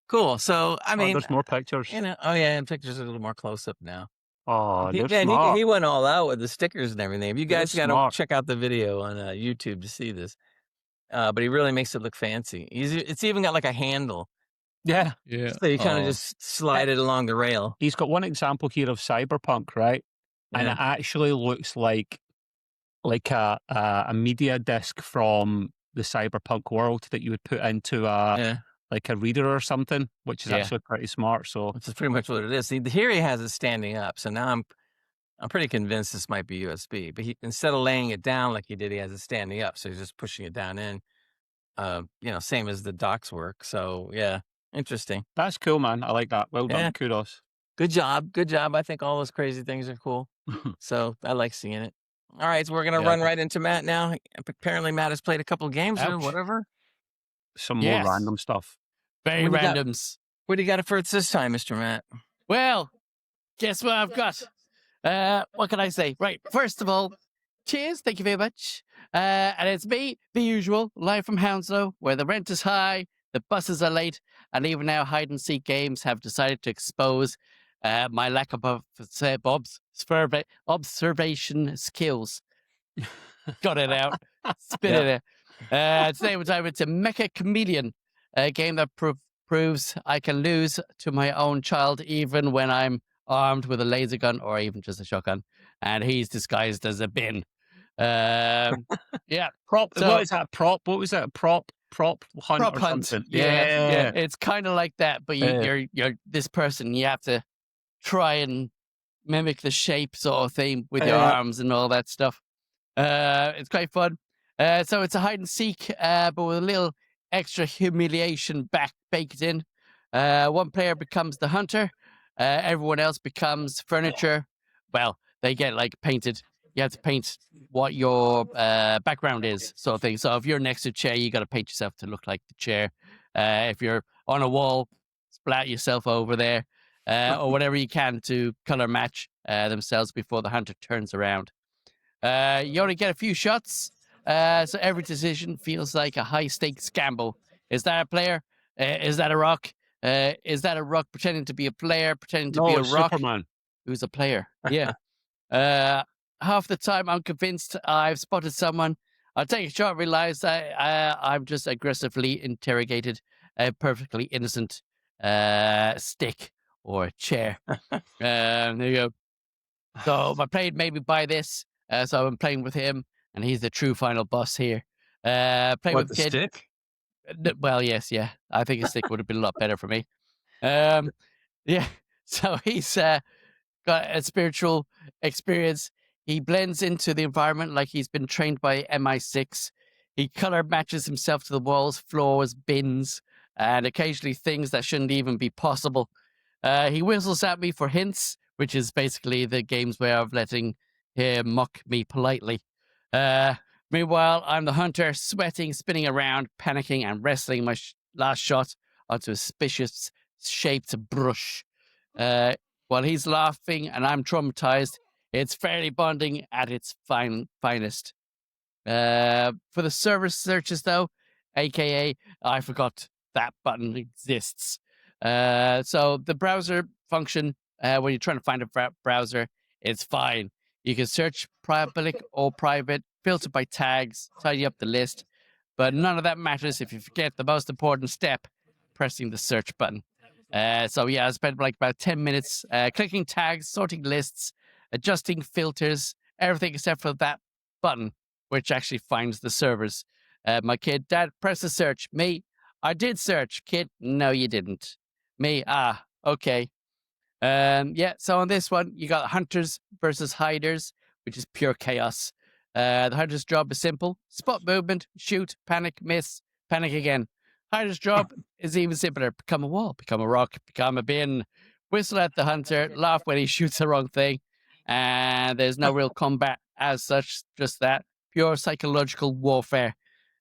cool. So I Oh, mean, there's more pictures. oh yeah, and pictures are a little more close up now. Oh, He, they're man, smart. he went all out with the stickers and everything. If you They're guys got to smart. check out the video on YouTube to see this. But he really makes it look fancy. It's even got like a handle, Yeah. Yeah. so you kind of Oh. just slide it along the rail. He's got one example here of Cyberpunk, right? And Yeah. it actually looks like a media disc from the Cyberpunk world that you would put into Yeah, like a reader or something, which is Yeah. actually pretty smart. So which is pretty much what it is. See, here he has it standing up, so now I'm pretty convinced this might be USB. But instead of laying it down like he did, he has it standing up, so he's just pushing it down in. Same as the docks work. So yeah, interesting. that's cool, man. I like that. Well done. Yeah. Kudos. Good job. I think all those crazy things are cool. So I like seeing it. All right, so we're gonna Yeah. run right into Matt now. Apparently, Matt has played a couple of games or Ouch. whatever. Some more Yes. random stuff. Very What do you got? randoms. What do you got for it this time, Mr. Matt? Well, guess what I've got? What can I say? Right. First of all, cheers. Thank you very much. And it's me, the usual, live from Hounslow, where the rent is high, the buses are late, and even now hide and seek games have decided to expose my lack of observation skills. Got it out. Spit it out. Today we're diving into Mecha Chameleon, a game that proves I can lose to my own child even when I'm armed with a laser gun or even just a shotgun, and he's disguised as a bin. Yeah, Prop. So- what is that? Prop. What was that? Prop hunt prop or hunt. something. Yeah. It's kind of like that, but Yeah. you're this person. You have to try and mimic the shape sort of thing with your Yeah. arms and all that stuff. It's quite fun. So it's a hide and seek, but with a little extra humiliation baked in. One player becomes the hunter. Everyone else becomes furniture. Well, they get like painted. You have to paint what your background is, sort of thing. So if you're next to a chair, you got to paint yourself to look like the chair. If you're on a wall, splat yourself over there, or whatever you can to color match themselves before the hunter turns around. You only get a few shots, so every decision feels like a high stakes gamble. Is that a player? Is that a rock? Is that a rock pretending to be a player, pretending to No, be a it's rock Superman. who's a player? Yeah. Half the time I'm convinced I've spotted someone. I'll take a shot, realize that I'm just aggressively interrogated a perfectly innocent stick or a chair. There you go. So my played made me buy this, so I'm playing with him, and he's the true final boss here. Play What, with the kid. stick? Well, yes, yeah. I think a stick would have been a lot better for me. Yeah. So he's got a spiritual experience. He blends into the environment like he's been trained by MI6. He color matches himself to the walls, floors, bins, and occasionally things that shouldn't even be possible. He whistles at me for hints, which is basically the game's way of letting him mock me politely. Meanwhile, I'm the hunter, sweating, spinning around, panicking, and wrestling my last shot onto a suspicious shaped brush. While he's laughing and I'm traumatized, it's fairly bonding at its finest. For the service searches, though, aka I forgot that button exists. So the browser function, when you're trying to find a browser, it's fine. You can search public or private, filter by tags, tidy up the list, but none of that matters if you forget the most important step, pressing the search button. So yeah, I spent like about 10 minutes clicking tags, sorting lists, adjusting filters, everything except for that button, which actually finds the servers. My kid, Dad, press the search. Me, I did search. Kid, no, you didn't. Me, okay. Yeah, so on this one, you got hunters versus hiders, which is pure chaos. The hunter's job is simple: spot movement, shoot, panic, miss, panic again. Hider's job is even simpler: become a wall, become a rock, become a bin, whistle at the hunter, laugh when he shoots the wrong thing. And there's no real combat as such, just that pure psychological warfare.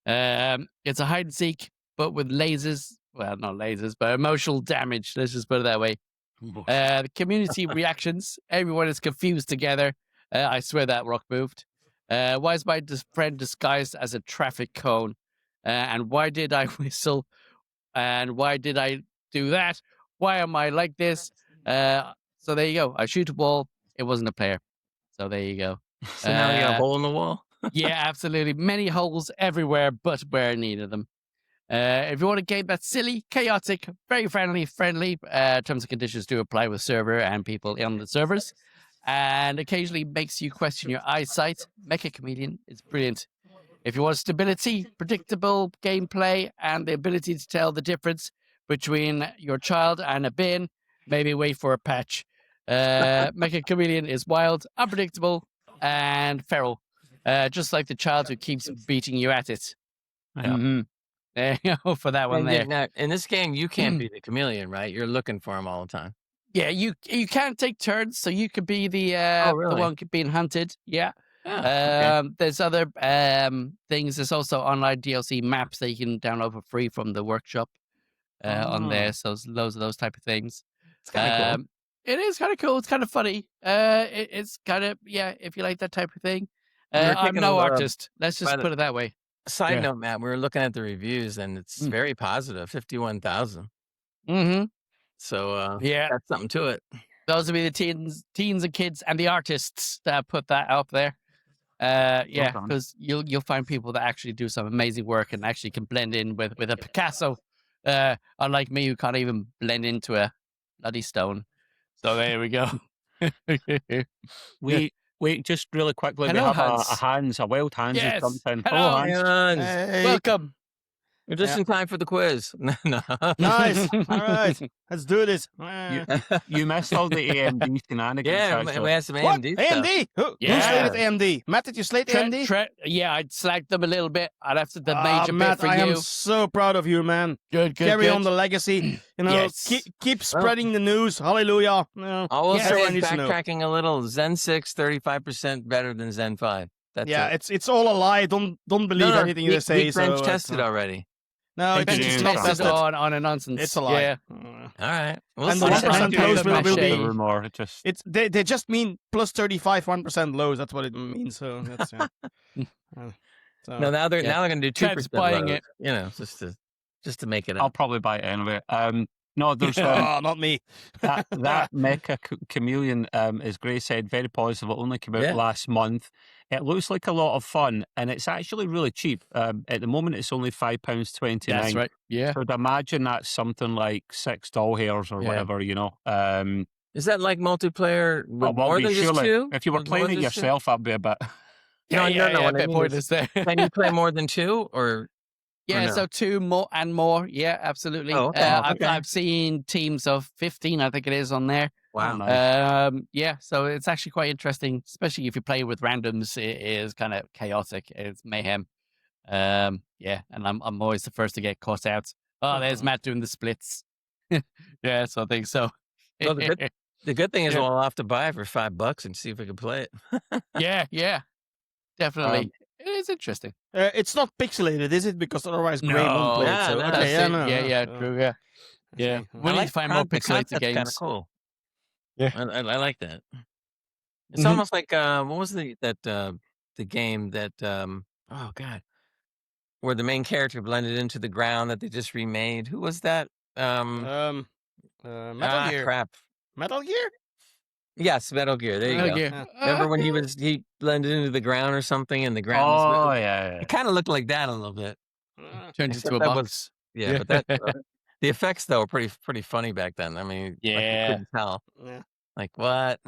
It's a hide and seek, but with lasers. Well, not lasers, but emotional damage. Let's just put it that way. The community reactions, everyone is confused together. I swear that rock moved. Why is my friend disguised as a traffic cone? And why did I whistle? And why did I do that? Why am I like this? So there you go. I shoot a wall. It wasn't a player. So there you go. So now you got a hole in the wall. Yeah, absolutely. Many holes everywhere, but where I needed them. If you want a game that's silly, chaotic, very friendly, terms and conditions do apply with server and people on the servers, and occasionally makes you question your eyesight, Mecha Chameleon is brilliant. If you want stability, predictable gameplay, and the ability to tell the difference between your child and a bin, maybe wait for a patch. Mecha Chameleon is wild, unpredictable, and feral, just like the child who keeps beating you at it. Yeah. Mm-hmm. There you go for that one there. Now, in this game, you can't be the chameleon, right? You're looking for him all the time. Yeah, you can't take turns, so you could be the really? the one being hunted. Yeah. Okay. There's other things. There's also online DLC maps that you can download for free from the workshop on there. So there's loads of those type of things. It's kind of cool. It is kind of cool. It's kind of funny. It's kind of, yeah, if you like that type of thing. We were I'm taking no a- artist. Let's just put it that way. Side Yeah. note, Matt, we were looking at the reviews and it's very positive, 51,000. Mm-hmm. So Yeah. that's something to it. Those would be the teens and kids and the artists that put that up there. Yeah, done. because you'll find people that actually do some amazing work and actually can blend in with a Picasso. Unlike me, who can't even blend into a bloody stone. So there we go. Wait, just really quickly. Hello, we have Hans. a wild Hans who's Yes. jumped in. Hello. Hello, Hans. Hey. Welcome. You're just in time for the quiz. No. Nice. All right. Let's do this. You missed all the AMD shenanigans. Yeah, actually. we had some What? AMD stuff. AMD? Who Yeah. slated AMD? Matt, did you slate AMD? Yeah, I'd slagged them a little bit. I'd have to the Ah, major Matt, bit for I you. am so proud of you, man. Good. Carry on the legacy. You know, Yes. keep spreading the news. Hallelujah. You know, I will Yeah, say, everyone needs to know. backtracking a little, Zen 6, 35% better than Zen 5. That's Yeah, it. it's all a lie. Don't believe anything they say. Geek So Bench it's tested not- already. No, Thank it's you, just James. not tested tested. on a nonsense. It's a lie. Yeah. All right. We'll And see. the I 1% don't lows know will my be. shade. The rumor, it just They just mean plus 35, 1% lows. That's what it means. So that's so. No, now they're Yeah. going to do Ted's 2% buying lows, it. You know, just to make it I'll up. probably buy it anyway. No, there's Oh, not me. that Mecha Chameleon, as Gray said, very positive. It only came out Yeah. last month. It looks like a lot of fun, and it's actually really cheap. At the moment, it's only £5.29. That's right. Yeah. So I'd imagine that's something like 6 doll hairs or Yeah. whatever, you know. Is that like multiplayer with Well, more than just surely. two? If you were With more playing it than just two? yourself, I'd be a bit. No, Yeah, what I bit mean pointless there. Can you play more than two? Or Yeah, no? so 2 more and more. Yeah, absolutely. Oh, okay. Okay. I've seen teams of 15, I think it is, on there. Wow. nice. Yeah, so it's actually quite interesting, especially if you play with randoms. It is kind of chaotic. It's mayhem. Yeah, and I'm always the first to get caught out. Oh, there's Matt doing the splits. Yeah, so I think so. Well, the good thing is Yeah. we'll have to buy it for $5 and see if we can play it. Yeah, definitely. It is interesting. It's not pixelated, is it? Because otherwise, Gray won't play it. Yeah, So no, okay, That's yeah, it. no, Yeah, no, true. Yeah. okay. We need to find more the pixelated concept's kind of games. cool. Yeah. I like that. It's Mhm. almost like what was the game that oh god, where the main character blended into the ground that they just remade? Who was that? Metal Gear. Crap. Metal Gear. Yes, Metal Gear. There you Metal go. Gear. Yeah. Remember when he blended into the ground or something, and the ground was Oh, metal? yeah. It kind of looked like that a little bit. Turned Except into a that was- box. Yeah, but that the effects though were pretty funny back then. I mean, like you Yeah. couldn't tell. Yeah. Like what?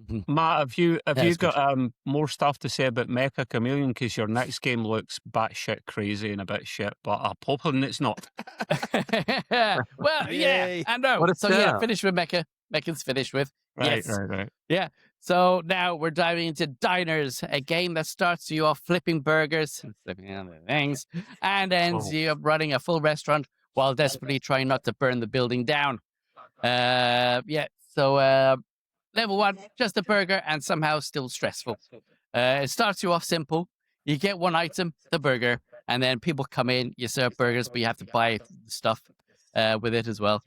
Mhm. Matt, have you That's good. got more stuff to say about Mecha Chameleon? Because your next game looks batshit crazy and a bit shit, but I'm hoping it's not. Well, yeah, Yay. I know. What a So yeah, setup. finished with Mecha. Mecha's finished with. Yes. Right. Yeah. So now we're diving into Diners, a game that starts you off flipping burgers and flipping other things, and ends you up running a full restaurant while desperately trying not to burn the building down. Yeah. So level 1, just a burger, and somehow still stressful. It starts you off simple. You get one item, the burger, and then people come in. You serve burgers, but you have to buy stuff with it as well.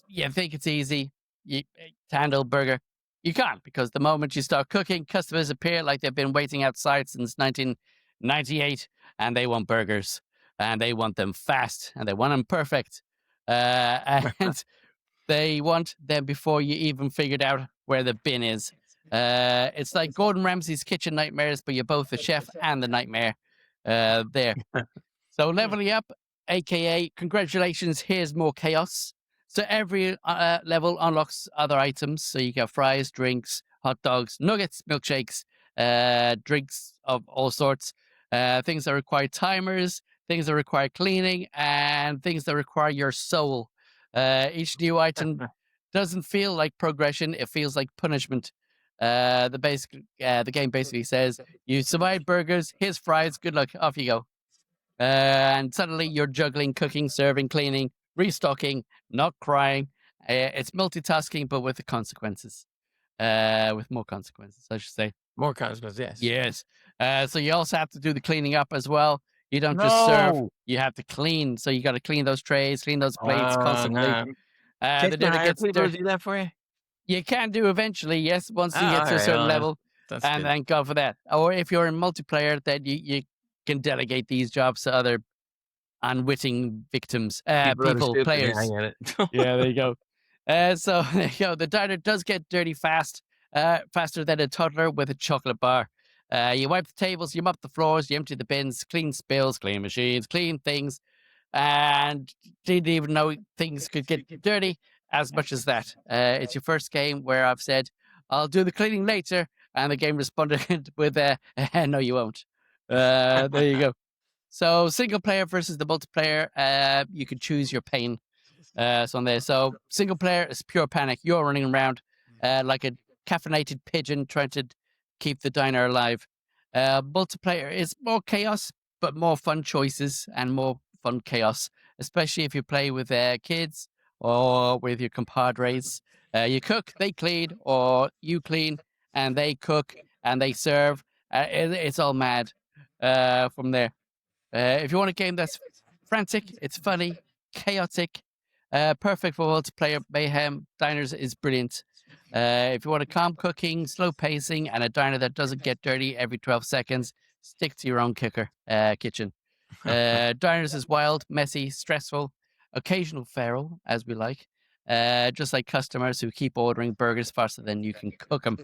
You think it's easy to handle burger. You can't, because the moment you start cooking, customers appear like they've been waiting outside since 1998, and they want burgers, and they want them fast, and they want them perfect, and they want them before you even figured out where the bin is. It's like Gordon Ramsay's Kitchen Nightmares, but you're both the chef and the nightmare there. So leveling up, aka congratulations, here's more chaos. So every level unlocks other items. So you get fries, drinks, hot dogs, nuggets, milkshakes, drinks of all sorts, things that require timers, things that require cleaning, and things that require your soul. Each new item doesn't feel like progression; it feels like punishment. The game basically says you survived burgers. Here's fries. Good luck. Off you go. And suddenly you're juggling, cooking, serving, cleaning, restocking, not crying. It's multitasking, but with the consequences. With more consequences, I should say. More consequences, yes. Yes. So you also have to do the cleaning up as well. You don't just serve; No. you have to clean. So you got to clean those trays, clean those plates constantly. No. The Can't you dinner hire gets people to dirty. do that for you? You can do eventually, yes, once you Oh, get to a alright, certain well, level, That's and good. thank God for that. Or if you're in multiplayer, then you can delegate these jobs to other unwitting victims, People that are people, stupid. players. Yeah, I get it. Yeah, there you go. So there you go. The diner does get dirty fast, faster than a toddler with a chocolate bar. You wipe the tables, you mop the floors, you empty the bins, clean spills, clean machines, clean things, and didn't even know things could get dirty as much as that. It's your first game where I've said, I'll do the cleaning later, and the game responded with, no, you won't. There you go. So single player versus the multiplayer, you can choose your pain. So on there. So single player is pure panic. You're running around like a caffeinated pigeon trying to keep the diner alive. Multiplayer is more chaos, but more fun choices and more fun chaos, especially if you play with kids or with your compadres. You cook, they clean, or you clean and they cook and they serve. It's all mad from there. If you want a game that's frantic, it's funny, chaotic, perfect for multiplayer mayhem, Diners is brilliant. If you want a calm cooking, slow pacing, and a diner that doesn't get dirty every 12 seconds, stick to your own kitchen. Diners is wild, messy, stressful, occasional feral, as we like. Just like customers who keep ordering burgers faster than you can cook them.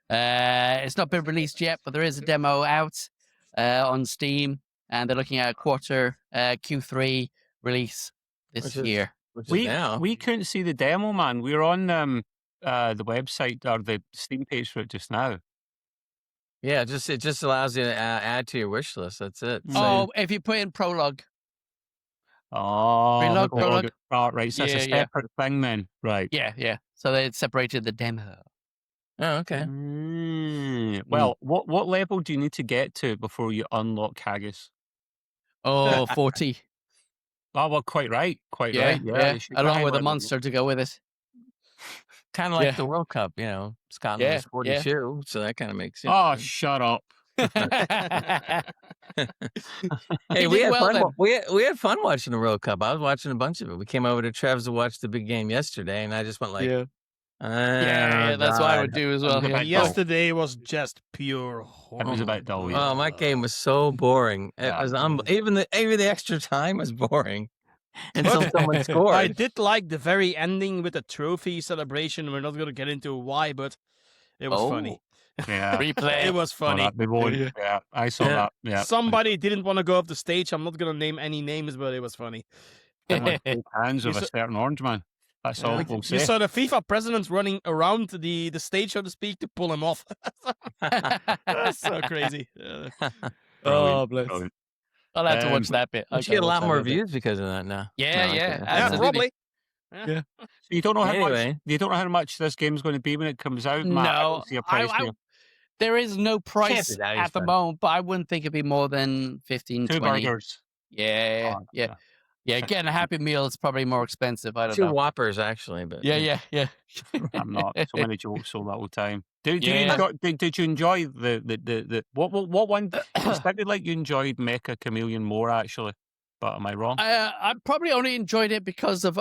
It's not been released yet, but there is a demo out on Steam, and they're looking at a quarter Q3 release this Which is- year. Which is now. We couldn't see the demo, man. We were on the website or the Steam page for it just now. Yeah, it just allows you to add to your wish list. That's it. So Oh, if you put in prologue, Oh, Prologue, the prologue. prologue. Oh, right. So it's a Yeah. separate thing then. Right. Yeah. So they separated the demo. Oh, okay. Well, what level do you need to get to before you unlock Haggis? Oh, 40. Oh, well, quite right. Quite Yeah, right. Yeah. yeah. Along with a monster to go with it. Kind of like Yeah. the World Cup, Scotland Yeah, was 42, so that kind of makes sense. Oh, shut up. Hey, He we did had well fun. then. We had fun watching the World Cup. I was watching a bunch of it. We came over to Trev's to watch the big game yesterday, and I just went like, yeah. "Oh, Yeah, that's what I would God." do as That was well. a Yeah. bit Yesterday was just pure It was a bit dull, yeah. Oh, my game was so boring. It Yeah. was even the extra time was boring until someone scored. I did like the very ending with the trophy celebration. We're not going to get into why, but it was funny. Yeah. Replay. It was funny. They won't. Yeah. Yeah. I saw Yeah. that. Yeah. Somebody didn't want to go off the stage. I'm not going to name any names, but it was funny. Someone shake hands with You a saw- certain orange man. That's all we'll You say. saw the FIFA presidents running around the stage, so to speak, to pull him off. That's so crazy. Oh, bless. Brilliant. I'll have to watch that bit. But you get a lot more views because of that now. Yeah, No, yeah. okay. Yeah, Absolutely. probably. So you don't know how much. Anyway. You don't know how much this game's going to be when it comes out. No, Matt, I don't see a price here. there is no price be that at the expensive. moment, but I wouldn't think it'd be more than 15, 2 20. burgers. Yeah, Oh, yeah. Yeah, getting a Happy Meal is probably more expensive. I don't 2 know. Whoppers actually, but Yeah. I'm not. So many jokes all that whole time. Did you Yeah. enjoy the what one? It sounded like you enjoyed Mecha Chameleon more actually, but am I wrong? I probably only enjoyed it because of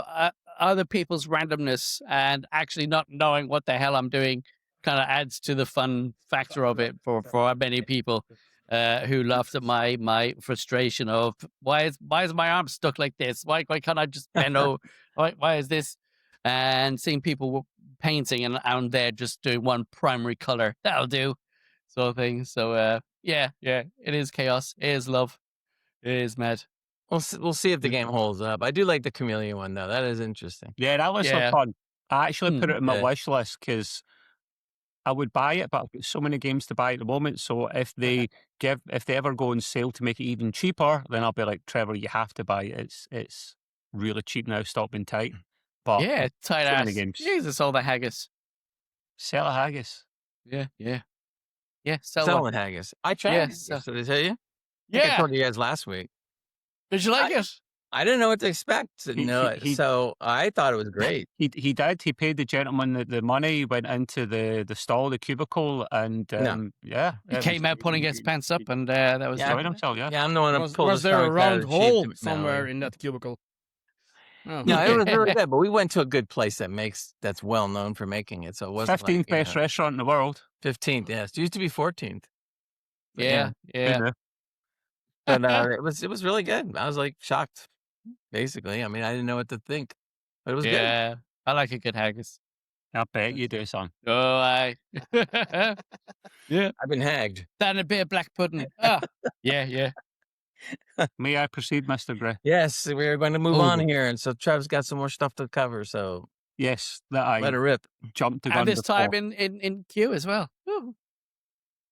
other people's randomness and actually not knowing what the hell I'm doing kind of adds to the fun factor of it for many people who laughed at my frustration of why is my arm stuck like this? Why can't I just bend over? Why is this? And seeing people painting and I'm there just doing one primary color, that'll do, sort of thing. So yeah, it is chaos. It is love. It is mad. we'll see if the game holds up. I do like the Chameleon one though. That is interesting. Yeah, that was Yeah. fun. I actually put it in my Yeah. wish list because I would buy it, but I've got so many games to buy at the moment. So if they ever go on sale to make it even cheaper, then I'll be like, Trevor, you have to buy it. It's really cheap now. Stop being tight. But Yeah, tight so ass. many games. Jesus, all the haggis. Sell a haggis. Yeah. Sell Selling one. haggis. I tried. Yeah, it. so- So did I tell you? I think I Yeah. told you guys last week. Did you like it? I didn't know what to expect. So I thought it was great. He did. He paid the gentleman the money, went into the stall, the cubicle, and yeah. He came out putting his pants up, and that was Yeah. enjoyed himself. Yeah. Yeah, I'm the one who Was, pulled was the there a stomach out of round the sheep hole to- somewhere No, in that cubicle? Oh. No, it was really good. But we went to a good place that's well known for making it. So it wasn't 15th like, best restaurant in the world. 15th. Yes, it used to be 14th. But yeah. But it was really good. I was like shocked, basically. I mean, I didn't know what to think, but it was good. Yeah. I like a good haggis. I bet you do, son. Oh, I. I've been hagged. That and a bit of black pudding. Ah, yeah. May I proceed, Mr. Gray? Yes, we're going to move on Ooh. here, and so Trev's got some more stuff to cover. So Yes, that I let her rip. jumped the gun And this before. time in queue as well. Woo.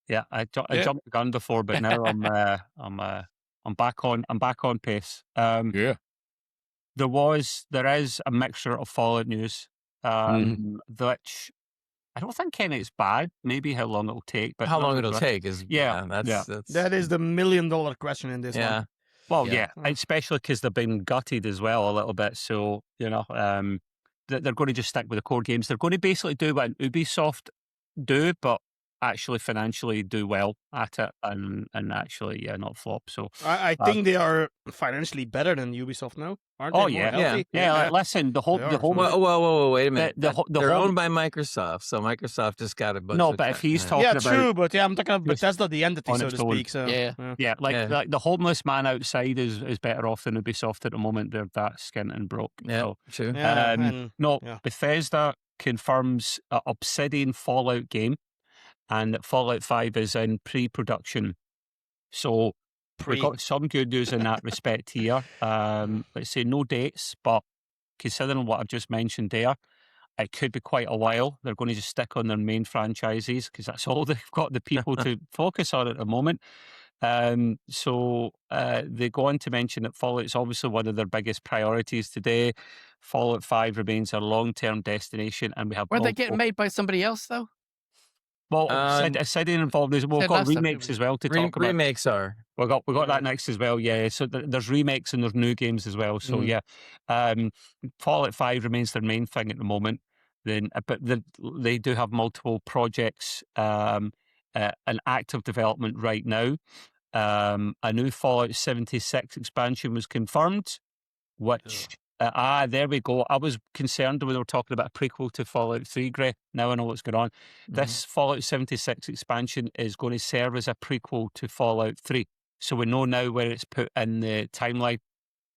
Yeah, I Yeah. jumped the gun before, but now I'm back on pace. Yeah. There is a mixture of Fallout news, Mm-hmm. which I don't think any it's bad. Maybe how long it'll take, but How long it'll nonetheless- take is Yeah, That's That is the $1 million question in this yeah. one. Well, Yeah. yeah, especially because they've been gutted as well a little bit. So they're going to just stick with the core games. They're going to basically do what Ubisoft do, but actually financially do well at it, and actually not flop. So I think they are financially better than Ubisoft now, aren't they? Oh, More yeah. healthy? listen, the whole They are. Whoa, wait a minute. The whole- They're whole- owned by Microsoft, so Microsoft just got a bunch. No, of but if cra- he's yeah. talking Yeah, about true, but I'm talking about Just Bethesda, the entity, on so its to own. speak. So Yeah. yeah, Yeah. like the homeless man outside is better off than Ubisoft at the moment. They're that skint and broke. Yeah, So, true. Yeah, Um, and- no, yeah. Bethesda confirms a Obsidian Fallout game, and that Fallout 5 is in pre-production. So we've got some good news in that respect here. Let's say no dates, but considering what I've just mentioned there, it could be quite a while. They're going to just stick on their main franchises because that's all they've got the people to focus on at the moment. So they go on to mention that Fallout is obviously one of their biggest priorities today. Fallout 5 remains our long-term destination, and we have Were they multiple. getting made by somebody else though? Well, Uh, Obsidian involved. We've Said got last time, remakes didn't as well to talk about. remakes are. We got Yeah. that next as well. Yeah, so there's remakes and there's new games as well. So Mhm. yeah, Fallout 5 remains their main thing at the moment. But they do have multiple projects in active development right now. A new Fallout 76 expansion was confirmed, which there we go. I was concerned when they were talking about a prequel to Fallout 3, Grey. Now I know what's going on. This Fallout 76 expansion is going to serve as a prequel to Fallout 3. So we know now where it's put in the timeline,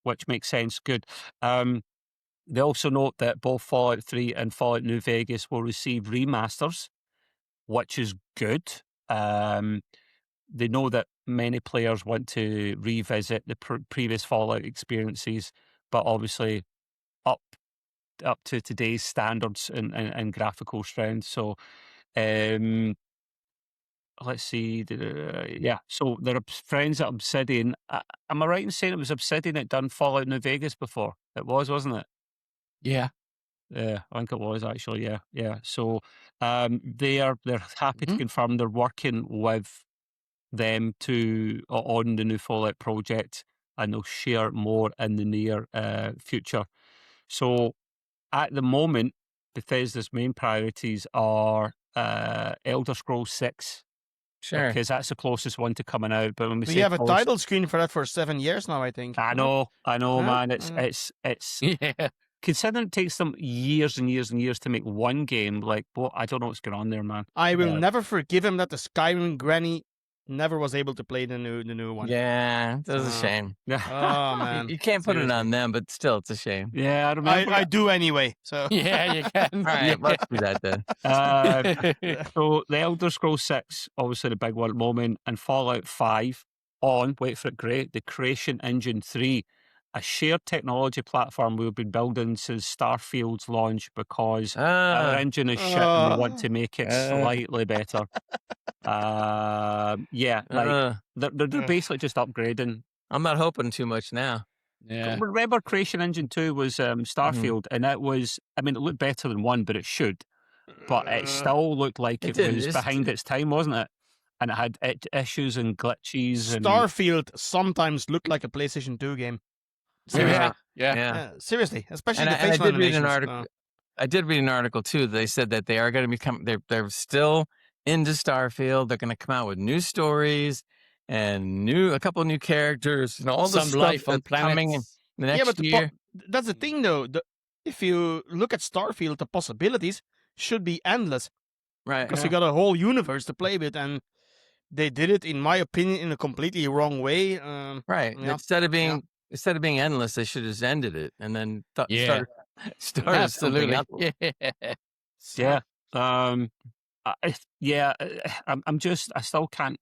which makes sense. Good. They also note that both Fallout 3 and Fallout New Vegas will receive remasters, which is good. They know that many players want to revisit the previous Fallout experiences, but obviously up to today's standards and graphical strength. So, let's see. Yeah, so they're friends at Obsidian. Am I right in saying it was Obsidian that done Fallout New Vegas before? It was, wasn't it? Yeah. Yeah, I think it was actually. Yeah. So, they're happy to Mhm. confirm they're working with them on the new Fallout project, and they'll share more in the near future. So at the moment, Bethesda's main priorities are Elder Scrolls 6, Sure. because that's the closest one to coming out. But when we We say have a close, title screen for that for 7 years now, I think. I know, Yeah, man. yeah. It's Yeah. considering it takes them years and years and years to make one game. Like, what? I don't know what's going on there, man. I will Yeah. never forgive him that the Skyrim granny never was able to play the new one. Yeah, that's a So- shame. Oh man, You can't put it seriously. on them, but still, it's a shame. Yeah, I remember. I do anyway. So Yeah, you can. All right, let's do that then. So the Elder Scrolls 6, obviously the big one at the moment, and Fallout 5 on, wait for it, great, the Creation Engine 3, a shared technology platform we've been building since Starfield's launch, because our engine is shit and we want to make it slightly better. Yeah, like they're basically just upgrading. I'm not hoping too much now. Yeah. Remember, Creation Engine 2 was Starfield, and it was, I mean, it looked better than 1, but it should. But it still looked like It it did, was it's- behind its time, wasn't it? And it had issues and glitches. And Starfield sometimes looked like a PlayStation 2 game. Seriously. Yeah. Yeah. Yeah. Yeah, seriously, especially And the I, and I facial did read an animations. article. I did read an article too. They said that they are going to become. They're still into Starfield. They're going to come out with new stories and a couple of new characters and all the Some stuff life on that's coming in planets. the Yeah, next but year. that's the thing though. If you look at Starfield, the possibilities should be endless Right. because you got a whole universe to play with, and they did it, in my opinion, in a completely wrong way. Right. Yeah. Instead of being endless, they should have just ended it and then Yeah. started something Absolutely. else. Yeah. yeah, I still can't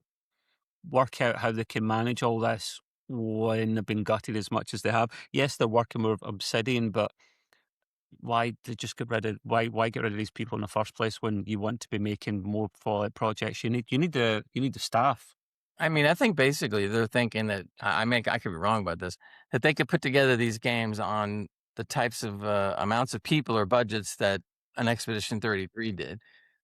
work out how they can manage all this when they've been gutted as much as they have. Yes, they're working with Obsidian, but why they just get rid of why get rid of these people in the first place when you want to be making more Fallout projects? You need the staff. I mean, I think basically they're thinking that I could be wrong about this, that they could put together these games on the types of amounts of people or budgets that an Expedition 33 did.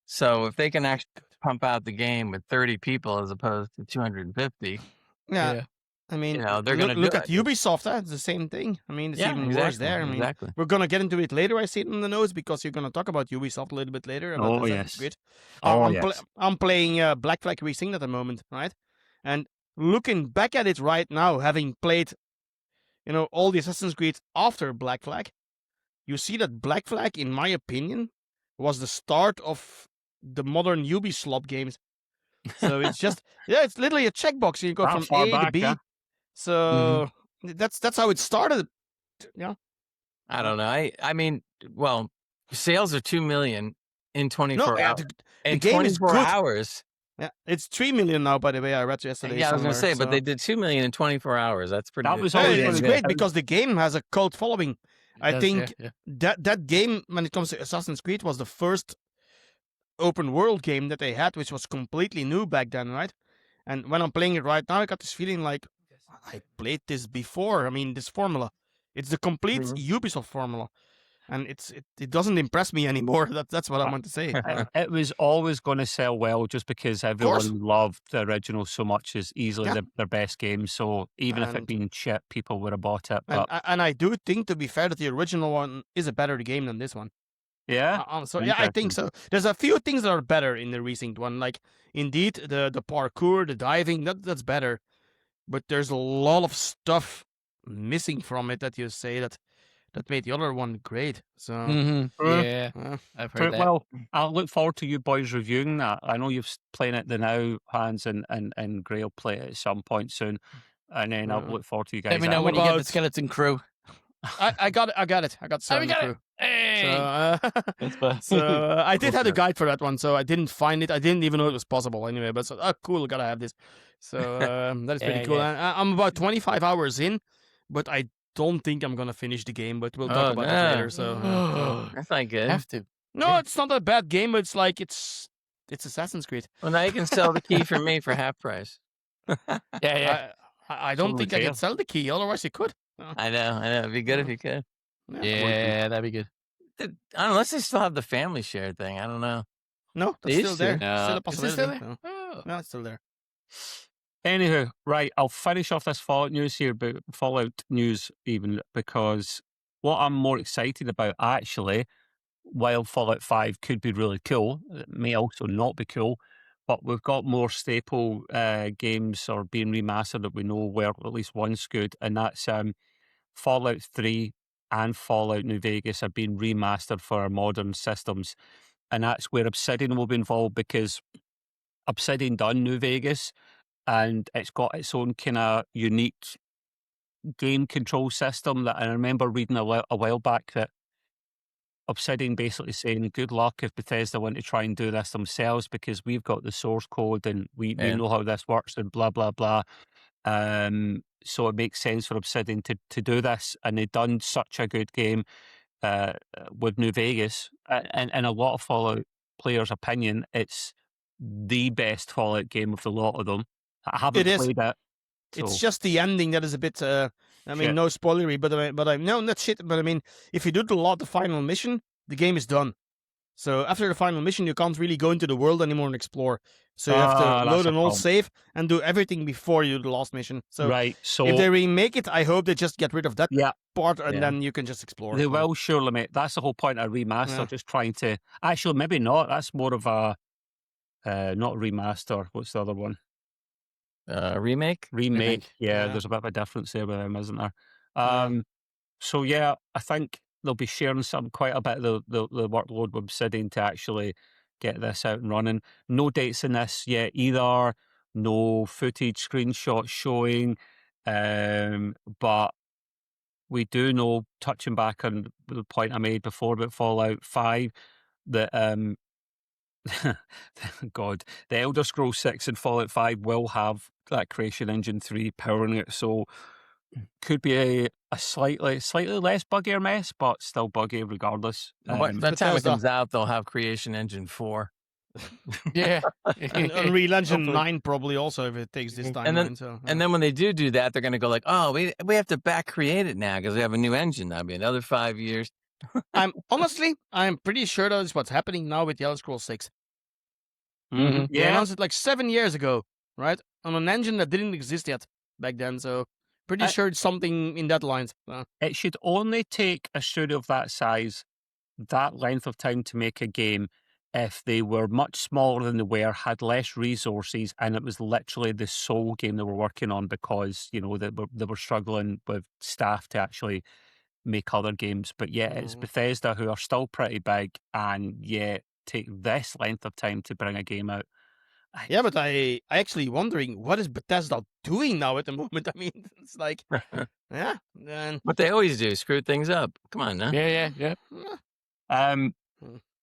So if they can actually pump out the game with 30 people as opposed to 250, Yeah. I mean, they're going to look do at it. Ubisoft. That's the same thing. I mean, it's Yeah, even worse exactly, there. I mean, exactly. we're gonna get into it later. I see it in the notes because you're gonna talk about Ubisoft a little bit later. About Assassin's Creed. I'm playing Black Flag Resynced at the moment, right? And looking back at it right now, having played, all the Assassin's Creed after Black Flag, you see that Black Flag, in my opinion, was the start of the modern Ubisoft games. So it's just, it's literally a checkbox. You go That from far A to back, B. yeah. So that's how it started. Yeah. I don't know. I mean, well, sales are 2 million in 24 hours. the game is 24 good. hours. Yeah, it's 3 million now. By the way, I read yesterday. Yeah, I was going to say, somewhere, but they did 2 million in 24 hours. That's pretty. That was Yeah, always it's gonna be- great because the game has a cult following. I Does, think yeah. that game, when it comes to Assassin's Creed, was the first open world game that they had, which was completely new back then, right? And when I'm playing it right now, I got this feeling like I played this before. I mean, this formula. It's the complete Ubisoft formula. And it doesn't impress me anymore. That's what I want to say. It was always going to sell well just because everyone loved the original so much. Is easily their best game. So even if it been shit, people would have bought it. But... And I do think, to be fair, that the original one is a better game than this one. Yeah. So yeah, I think so. There's a few things that are better in the recent one. Like indeed the parkour, the diving, that's better. But there's a lot of stuff missing from it that you say that made the other one great. So yeah, I've heard that. Well, I'll look forward to you boys reviewing that. I know you're playing it now, Hans, and Gray will play it at some point soon. And then I'll look forward to you guys. Let me know when you get the skeleton crew. I got it. I got skeleton crew. Hey! So I did have a guide for that one, so I didn't find it. I didn't even know it was possible anyway. But cool, gotta have this. So that is pretty cool. And I'm about 25 hours in, but I don't think I'm gonna finish the game. But we'll talk about that later. So that's not good. Have to. No, it's not a bad game. But it's like it's Assassin's Creed. Well, now you can sell the key for me for half price. Yeah. I don't think I can sell the key. Otherwise, you could. I know. It'd be good if you could. Yeah, that'd be good. I don't know, unless they still have the family share thing. I don't know. No, that's still there. Still a possibility. Is it still there? No, it's still there. Anywho, right, I'll finish off this Fallout news here, but Fallout news even, because what I'm more excited about, actually, while Fallout 5 could be really cool, it may also not be cool, but we've got more staple games are being remastered that we know where at least one's good, and that's Fallout 3 and Fallout New Vegas are being remastered for our modern systems. And that's where Obsidian will be involved, because Obsidian done New Vegas and it's got its own kind of unique game control system that I remember reading a while back that Obsidian basically saying, good luck if Bethesda want to try and do this themselves, because we've got the source code and we know how this works and blah, blah, blah. So it makes sense for Obsidian to do this, and they've done such a good game with New Vegas. And in a lot of Fallout players' opinion, it's the best Fallout game of the lot of them. I haven't played it. So. It's just the ending that is a bit. I mean, no spoilery, but I no, not shit. But I mean, if you do the final mission, the game is done. So after the final mission, you can't really go into the world anymore and explore. So you have to load an old save and do everything before you do the last mission. So so if they remake it, I hope they just get rid of that part and then you can just explore. They will surely, mate. That's the whole point of remaster. Just trying to actually maybe not. That's more of a not remaster. What's the other one? Remake. Yeah, there's a bit of a difference there with them, isn't there? So yeah, I think they'll be sharing quite a bit of the workload with Obsidian to actually get this out and running. No dates in this yet either. No footage, screenshots showing. But we do know, touching back on the point I made before about Fallout 5, that God, the Elder Scrolls 6 and Fallout 5 will have that Creation Engine 3 powering it, so could be a slightly less buggier mess, but still buggy regardless. By the time it comes out, they'll have Creation Engine 4. Yeah. And Unreal Engine 9 probably also, if it takes this time. And then when they do that, they're going to go like, oh, we have to back create it now because we have a new engine. That'll be another 5 years. I'm pretty sure that is what's happening now with the Elder Scrolls 6. Mm-hmm. They announced it like 7 years ago, right? On an engine that didn't exist yet back then. So pretty sure it's something in that line. It should only take a studio of that size, that length of time to make a game if they were much smaller than they were, had less resources, and it was literally the sole game they were working on because, you know, they were struggling with staff to actually make other games. But yeah, it's Bethesda who are still pretty big and yet take this length of time to bring a game out. Yeah, but I actually wondering, what is Bethesda doing now at the moment? I mean, it's like, what they always do, screw things up. Come on now. Yeah.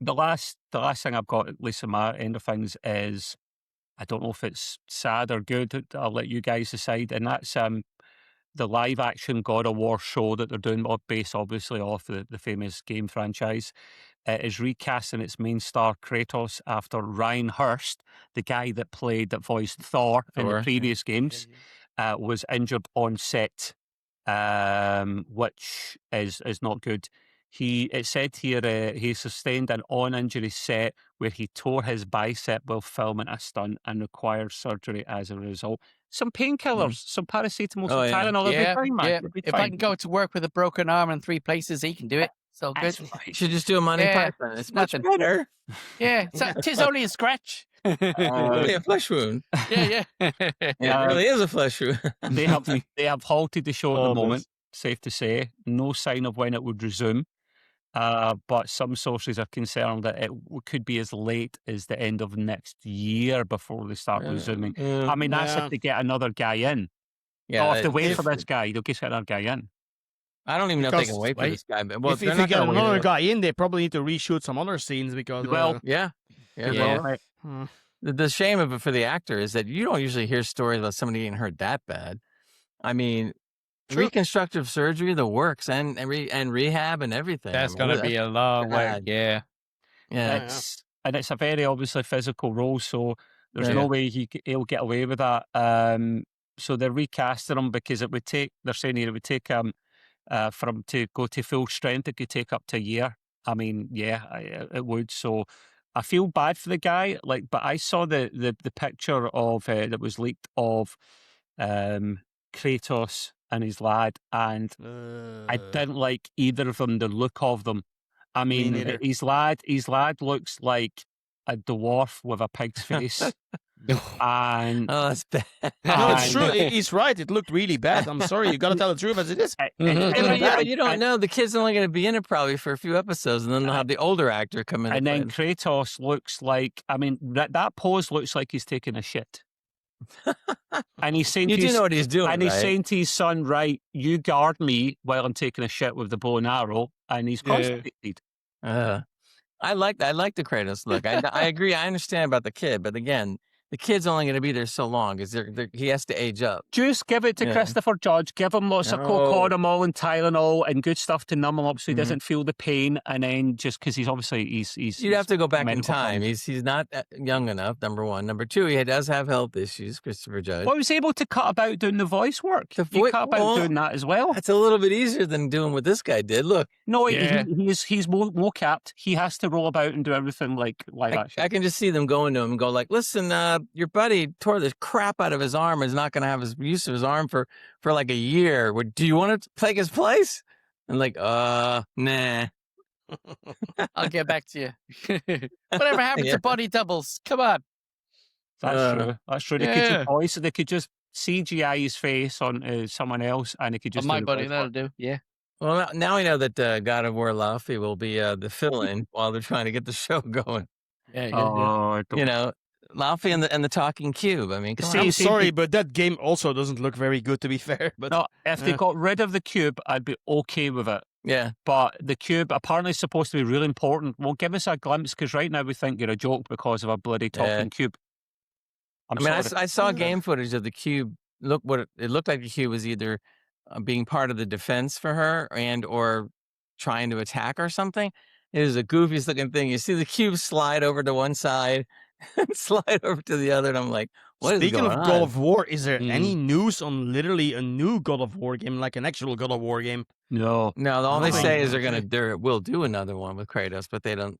The last thing I've got, at least on my end of things, is I don't know if it's sad or good. I'll let you guys decide. And that's the live action God of War show that they're doing, based obviously off the famous game franchise. is recasting its main star Kratos after Ryan Hurst, the guy that voiced Thor in the previous games, was injured on set, which is not good. It said here he sustained an on-injury set where he tore his bicep while filming a stunt and required surgery as a result. Some painkillers, some paracetamol, some Tylenol, yeah, it'll be fine, man. yeah. It'll be If fine. I can go to work with a broken arm in 3 places, he can do it. So good. That's right. You should just do a Monty Yeah, Python. It's nothing. much better. Yeah, so, 'tis only a scratch. Only a flesh wound. Yeah. It really is a flesh wound. They have halted the show at the moment, safe to say. No sign of when it would resume. But some sources are concerned that it could be as late as the end of next year before they start resuming. I mean, that's if they get another guy in. Yeah, If they wait for this guy, they'll just get another guy in. I don't even know if they can wait for this guy. But, well, if they get another guy in, they probably need to reshoot some other scenes because. Yeah. The shame of it for the actor is that you don't usually hear stories about somebody getting hurt that bad. I mean, reconstructive surgery, the works, and rehab and everything. That's going to be a long way. Yeah. It's a very obviously physical role, so there's no way he'll get away with that. So they're recasting him because they're saying here it would take for him to go to full strength, it could take up to a year. I mean, it would. So I feel bad for the guy. But I saw the picture of that was leaked of Kratos and his lad, and I didn't like either of them. The look of them. I mean, his lad looks like a dwarf with a pig's face. And that's bad. No, it's true. He's right. It looked really bad. I'm sorry. You got to tell the truth as it is. But you don't know. The kid's only going to be in it probably for a few episodes, and then they'll have the older actor come in. And then Kratos looks like, I mean, that pose looks like he's taking a shit. And he's saying, you do know what he's doing, and he's saying to his son, "Right, you guard me while I'm taking a shit with the bow and arrow," and he's constipated. I like the Kratos look. I agree. I understand about the kid, but again, the kid's only going to be there so long because he has to age up. Just give it to Christopher Judge. Give him lots of Cocodamol and Tylenol and good stuff to numb him up so he doesn't feel the pain. And then just because he's you'd have to go back in time. He's not young enough. Number one. Number two, he does have health issues. Christopher Judge. Well, he was able to cut about doing the voice work. He cut about doing that as well. It's a little bit easier than doing what this guy did. Look, no, he's mo-capped. He has to roll about and do everything like that. I can just see them going to him and go like, "Listen, your buddy tore the crap out of his arm and is not going to have his use of his arm for like a year. Do you want to take his place?" And like, nah. I'll get back to you. Whatever happened to body doubles? Come on. That's true. That's true. They could just CGI his face on someone else, and they could just my buddy. That'll do. Yeah. Well, now we know that God of War Laufey will be the fill-in while they're trying to get the show going. Yeah. You know, Laufey and the talking cube. I mean, I'm sorry, but that game also doesn't look very good, to be fair. But no, if they got rid of the cube, I'd be okay with it. Yeah. But the cube apparently is supposed to be really important. Well, give us a glimpse, because right now we think you're a joke because of a bloody talking cube. I saw game footage of the cube. Look what it looked like. The cube was either being part of the defense for her or trying to attack or something. It was the goofiest looking thing. You see the cube slide over to one side and slide over to the other, and I'm like, what Speaking is going on? of God of War, is there any news on literally a new God of War game, like an actual God of War game? No. All they say is we'll do another one with Kratos, but they haven't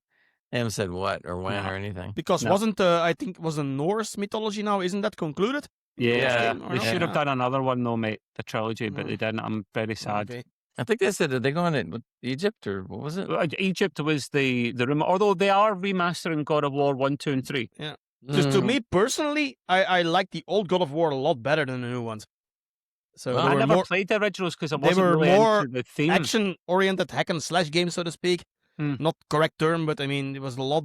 said what or when or anything. Because wasn't I think it was a Norse mythology now? Isn't that concluded? Yeah, they should have done another one though, mate. The trilogy, but they didn't. I'm very sad. Okay. I think they said that they're going to Egypt or what was it? Egypt was the rumor, although they are remastering God of War 1, 2, and 3. Yeah. Just to me personally, I like the old God of War a lot better than the new ones. So I never played the originals because I wasn't really more into the theme. Action-oriented hack and slash games, so to speak. Not correct term, but I mean it was a lot.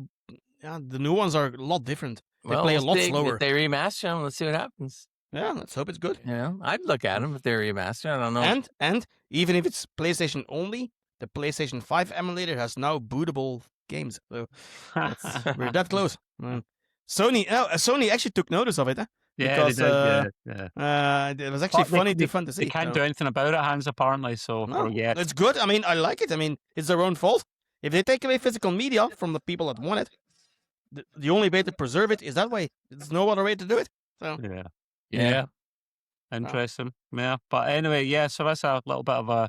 Yeah, the new ones are a lot different. They play a lot slower. If they remaster them, let's see what happens. Yeah, let's hope it's good. I'd look at them if they're remastered. I don't know. And even if it's PlayStation only, the PlayStation 5 emulator has now bootable games. So we're that close. Sony actually took notice of it. Yeah, because it was actually fun to see. They can't do anything about it, Hans, apparently. So it's good. I mean, I like it. I mean, it's their own fault. If they take away physical media from the people that want it, the only way to preserve it is that way. There's no other way to do it. So yeah. Interesting. Yeah. But anyway, yeah, so that's a little bit of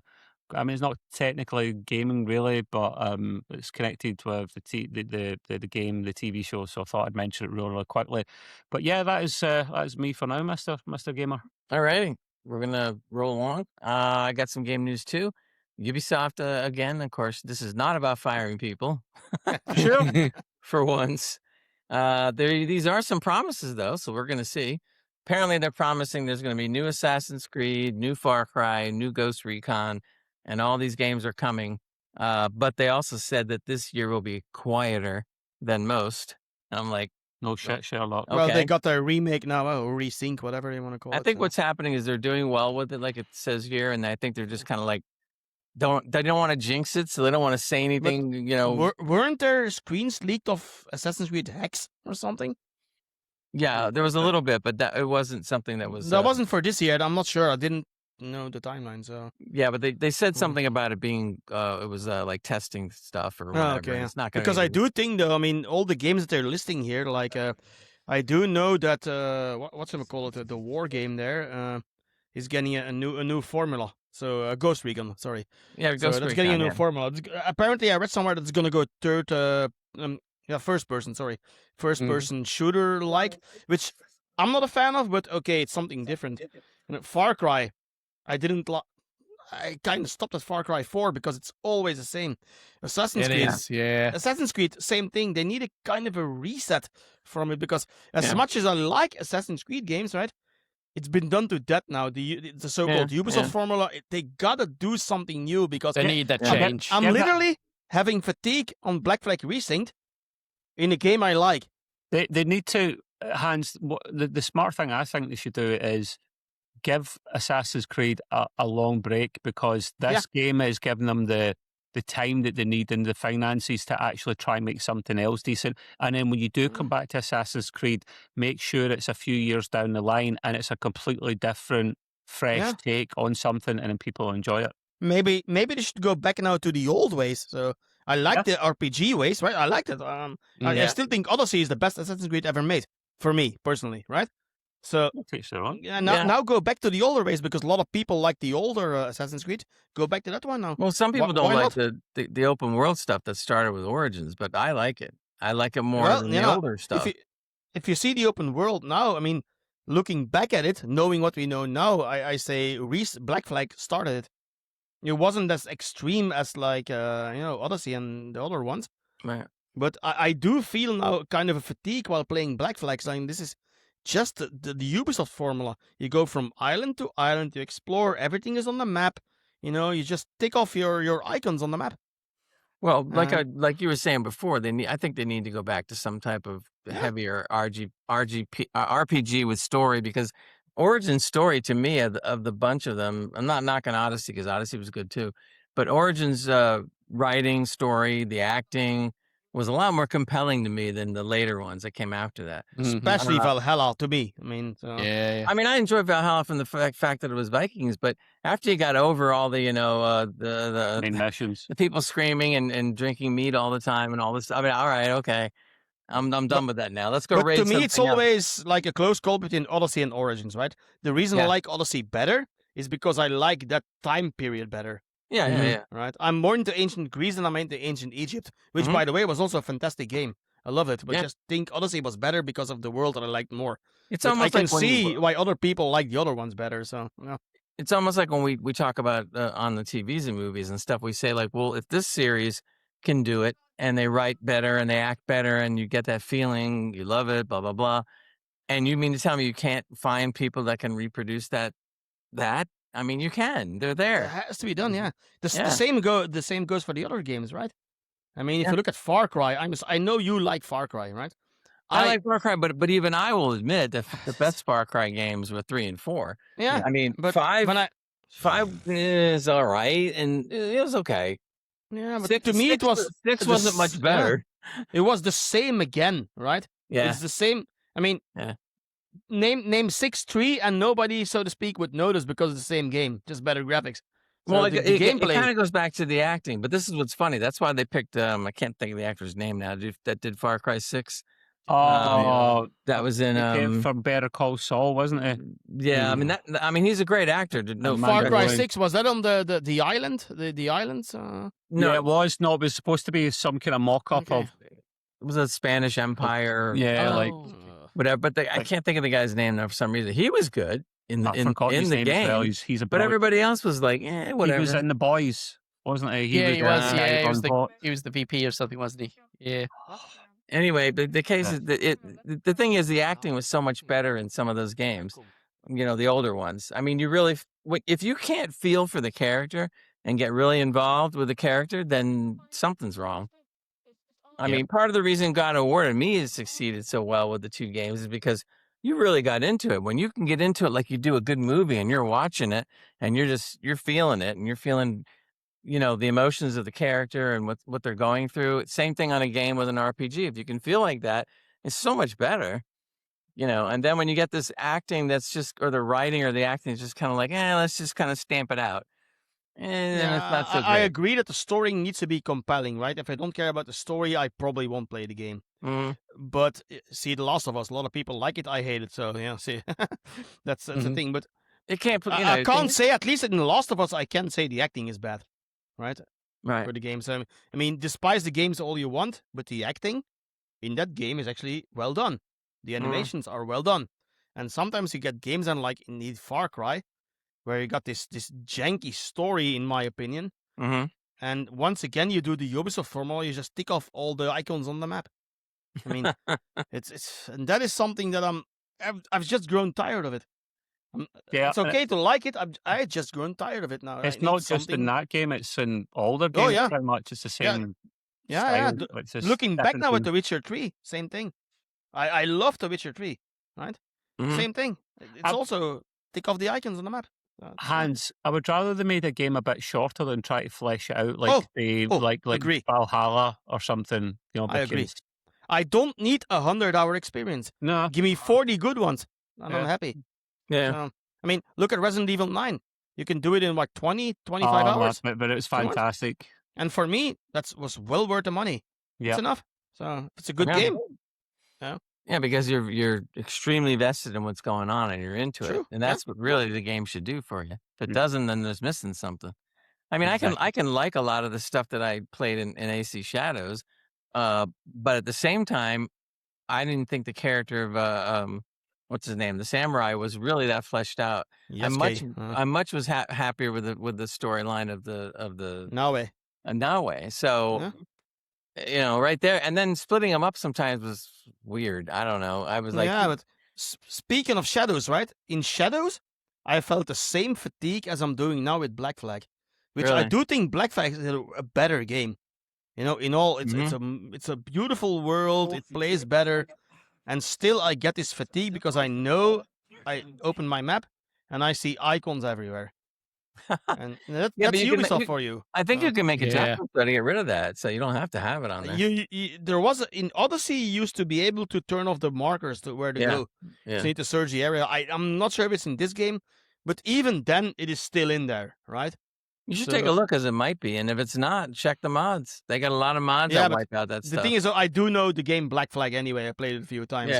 I mean, it's not technically gaming really, but it's connected with the game, the TV show. So I thought I'd mention it really quickly. But yeah, that is me for now, Mr. Gamer. All righty. We're going to roll along. I got some game news too. Ubisoft, again, of course, this is not about firing people. Sure. For once. These are some promises, though, so we're going to see. Apparently, they're promising there's going to be new Assassin's Creed, new Far Cry, new Ghost Recon, and all these games are coming. But they also said that this year will be quieter than most. And I'm like, no shit, Sherlock. Well, they got their remake now, or resync, whatever you want to call it. I think what's happening is they're doing well with it, like it says here, and I think they're just kind of like, they don't want to jinx it, so they don't want to say anything, Weren't there screens leaked of Assassin's Creed Hex or something? Yeah, there was a little bit, but it wasn't something that was... That wasn't for this year. I'm not sure. I didn't know the timeline, so... Yeah, but they said something about it being... it was like testing stuff or whatever. Okay. It's not gonna because I do think, though, I mean, all the games that they're listing here, like, I do know that, what's it called? The war game there is getting a new formula. So, Ghost Recon, sorry. Yeah, Ghost Recon, that's getting a new formula. Apparently, I read somewhere that it's going to go first person shooter-like, which I'm not a fan of, but okay, it's something different. And Far Cry, I kind of stopped at Far Cry 4 because it's always the same. Assassin's Creed, same thing. They need a kind of a reset from it because as much as I like Assassin's Creed games, right? It's been done to death now. The so-called Ubisoft formula, they gotta do something new because they need that change. I'm literally having fatigue on Black Flag Resynced in a game I like. They need to, Hans, the smart thing I think they should do is give Assassin's Creed a long break because this game is giving them the time that they need and the finances to actually try and make something else decent. And then when you do come back to Assassin's Creed, make sure it's a few years down the line and it's a completely different, fresh take on something and then people enjoy it. Maybe they should go back now to the old ways. So I like the RPG ways, right? I liked it. I still think Odyssey is the best Assassin's Creed ever made, for me, personally, right? So, now go back to the older ways because a lot of people like the older Assassin's Creed. Go back to that one now. Well, some people don't like the open world stuff that started with Origins, but I like it. I like it more than the older stuff. If you see the open world now, I mean, looking back at it, knowing what we know now, I say Black Flag started it. It wasn't as extreme as like Odyssey and the other ones. Right. But I do feel now kind of a fatigue while playing Black Flag. I mean, this is just the Ubisoft formula. You go from island to island, you explore, everything is on the map. You just tick off your icons on the map. Well, like you were saying before, I think they need to go back to some type of heavier RPG with story because Origin's story to me of the bunch of them, I'm not knocking Odyssey because Odyssey was good too, but Origin's writing, story, the acting was a lot more compelling to me than the later ones that came after that. Especially Valhalla to me. I mean, I mean, I enjoyed Valhalla from the fact that it was Vikings, but after you got over all the, the people screaming and drinking meat all the time and all this, I mean, all right, okay. I'm done with that now. Let's go raid something else. To me, it's always like a close call between Odyssey and Origins, right? The reason I like Odyssey better is because I like that time period better. Yeah. Right. I'm more into ancient Greece than I'm into ancient Egypt, which, by the way, was also a fantastic game. I love it, but just think Odyssey was better because of the world that I liked more. It's almost I can see why other people like the other ones better. So it's almost like when we talk about on the TVs and movies and stuff, we say like, well, if this series can do it and they write better and they act better and you get that feeling, you love it, blah blah blah, and you mean to tell me you can't find people that can reproduce that? I mean, you can. They're there. It has to be done, The same goes for the other games, right? I mean, if you look at Far Cry, I know you like Far Cry, right? I like Far Cry, but even I will admit that the best Far Cry games were 3 and 4. Yeah, I mean, but 5 is all right, and it was okay. Yeah, but to me, it was 6 wasn't much better. Yeah. It was the same again, right? Yeah, it's the same. I mean, name 6-3 and nobody, so to speak, would notice because it's the same game, just better graphics. Well, So it, the it, it gameplay. kind of goes back to the acting, but this is what's funny. That's why they picked. I can't think of the actor's name now. That did Far Cry 6. Oh, That was in. he came from Better Call Saul, wasn't he? Yeah, I mean, he's a great actor. No, Far Cry Mandalorian. 6, was that on the island? The islands? Yeah, no, it was. No, it was supposed to be some kind of mock-up Okay. of, it was a Spanish Empire. yeah, like, whatever. But I like- can't think of the guy's name now for some reason. He was good in I forgot his the name as well. game, He's a but brilliant- everybody else was like, whatever. He was in The Boys, wasn't he? Yeah, he was. the guy Yeah, on board. he was the VP or something, wasn't he? Yeah. Anyway, the case is that the thing is the acting was so much better in some of those games, the older ones. I mean, you really, if you can't feel for the character and get really involved with the character, then something's wrong. I mean, part of the reason God of War and me has succeeded so well with the two games is because you really got into it. When you can get into it like you do a good movie and you're watching it and you're feeling it and you're feeling the emotions of the character and what they're going through. Same thing on a game with an RPG. If you can feel like that, it's so much better, and then when you get this acting or the writing or the acting is just kind of like, let's just kind of stamp it out. And then it's not so great. I agree that the story needs to be compelling, right? If I don't care about the story, I probably won't play the game. But see, The Last of Us, a lot of people like it. I hate it. So, see, that's the thing. But it can't put, I can't say, at least in The Last of Us, I can say the acting is bad. Right. For the games. I mean, despise the games all you want, but the acting in that game is actually well done. The animations are well done. And sometimes you get games like in the Far Cry, where you got this janky story, in my opinion. And once again, you do the Ubisoft formula, you just tick off all the icons on the map. I mean, and that is something that I've just grown tired of it. It's okay to like it. I just grown tired of it now. It's not just in that game; it's in all their games. Pretty much, it's the same. Yeah. Looking back now at the The Witcher 3, same thing. I love The Witcher 3, right? Same thing. It's also tick off the icons on the map. Hans, I would rather they made a game a bit shorter than try to flesh it out like agree. Valhalla or something. I agree. I don't need 100-hour experience. No, give me 40 good ones, and I'm happy. Yeah. I mean, look at Resident Evil 9. You can do it in 20, 25 hours. But it was fantastic. And for me, that was well worth the money. Yeah, it's enough. So it's a good game. Yeah, because you're extremely vested in what's going on and you're into it, and that's what really the game should do for you. If it doesn't, then there's missing something. I mean, I can like a lot of the stuff that I played in AC Shadows, but at the same time, I didn't think the character of what's his name, the samurai, was really that fleshed out. I much was happier with the storyline of the Naue. So right there, and then splitting them up sometimes was weird. I don't know. I was like, but speaking of Shadows, right? In Shadows, I felt the same fatigue as I'm doing now with Black Flag, which I do think Black Flag is a better game. In all, it's a beautiful world. It plays better. And still, I get this fatigue because I know I open my map and I see icons everywhere. And that's Ubisoft for you. I think you can make adjustments to get rid of that, so you don't have to have it on there. There was in Odyssey, you used to be able to turn off the markers to where to go. So you need to search the area. I'm not sure if it's in this game, but even then, it is still in there, right? You should take a look, as it might be, and if it's not, check the mods. They got a lot of mods that wipe out that stuff. The thing is, I do know the game Black Flag anyway. I played it a few times.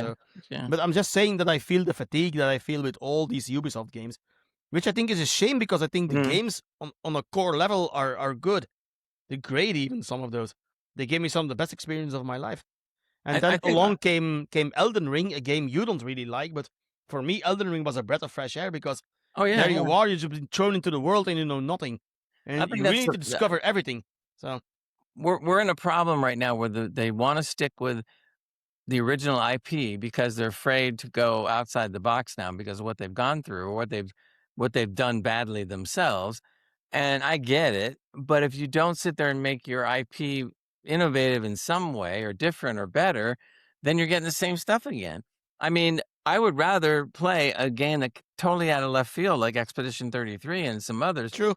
But I'm just saying that I feel the fatigue that I feel with all these Ubisoft games, which I think is a shame because I think the games on a core level are good. They're great, even some of those. They gave me some of the best experience of my life. And then along came Elden Ring, a game you don't really like, but for me, Elden Ring was a breath of fresh air because there you are, you've been thrown into the world and you know nothing. And you really need to discover everything. So we're in a problem right now where they want to stick with the original IP because they're afraid to go outside the box now because of what they've gone through or what they've done badly themselves. And I get it, but if you don't sit there and make your IP innovative in some way or different or better, then you're getting the same stuff again. I mean, I would rather play a game that totally out of left field like Expedition 33 and some others. True.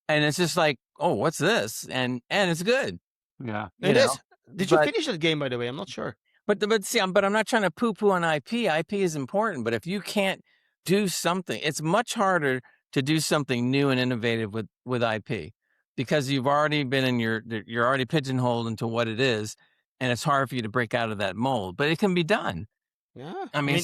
And it's just like, oh, what's this? And it's good. Yeah, it is. Did you finish that game, by the way? I'm not sure. But see, I'm not trying to poo-poo on IP. IP is important, but if you can't do something, it's much harder to do something new and innovative with IP, because you've already been in you're already pigeonholed into what it is, and it's hard for you to break out of that mold. But it can be done. Yeah, I mean,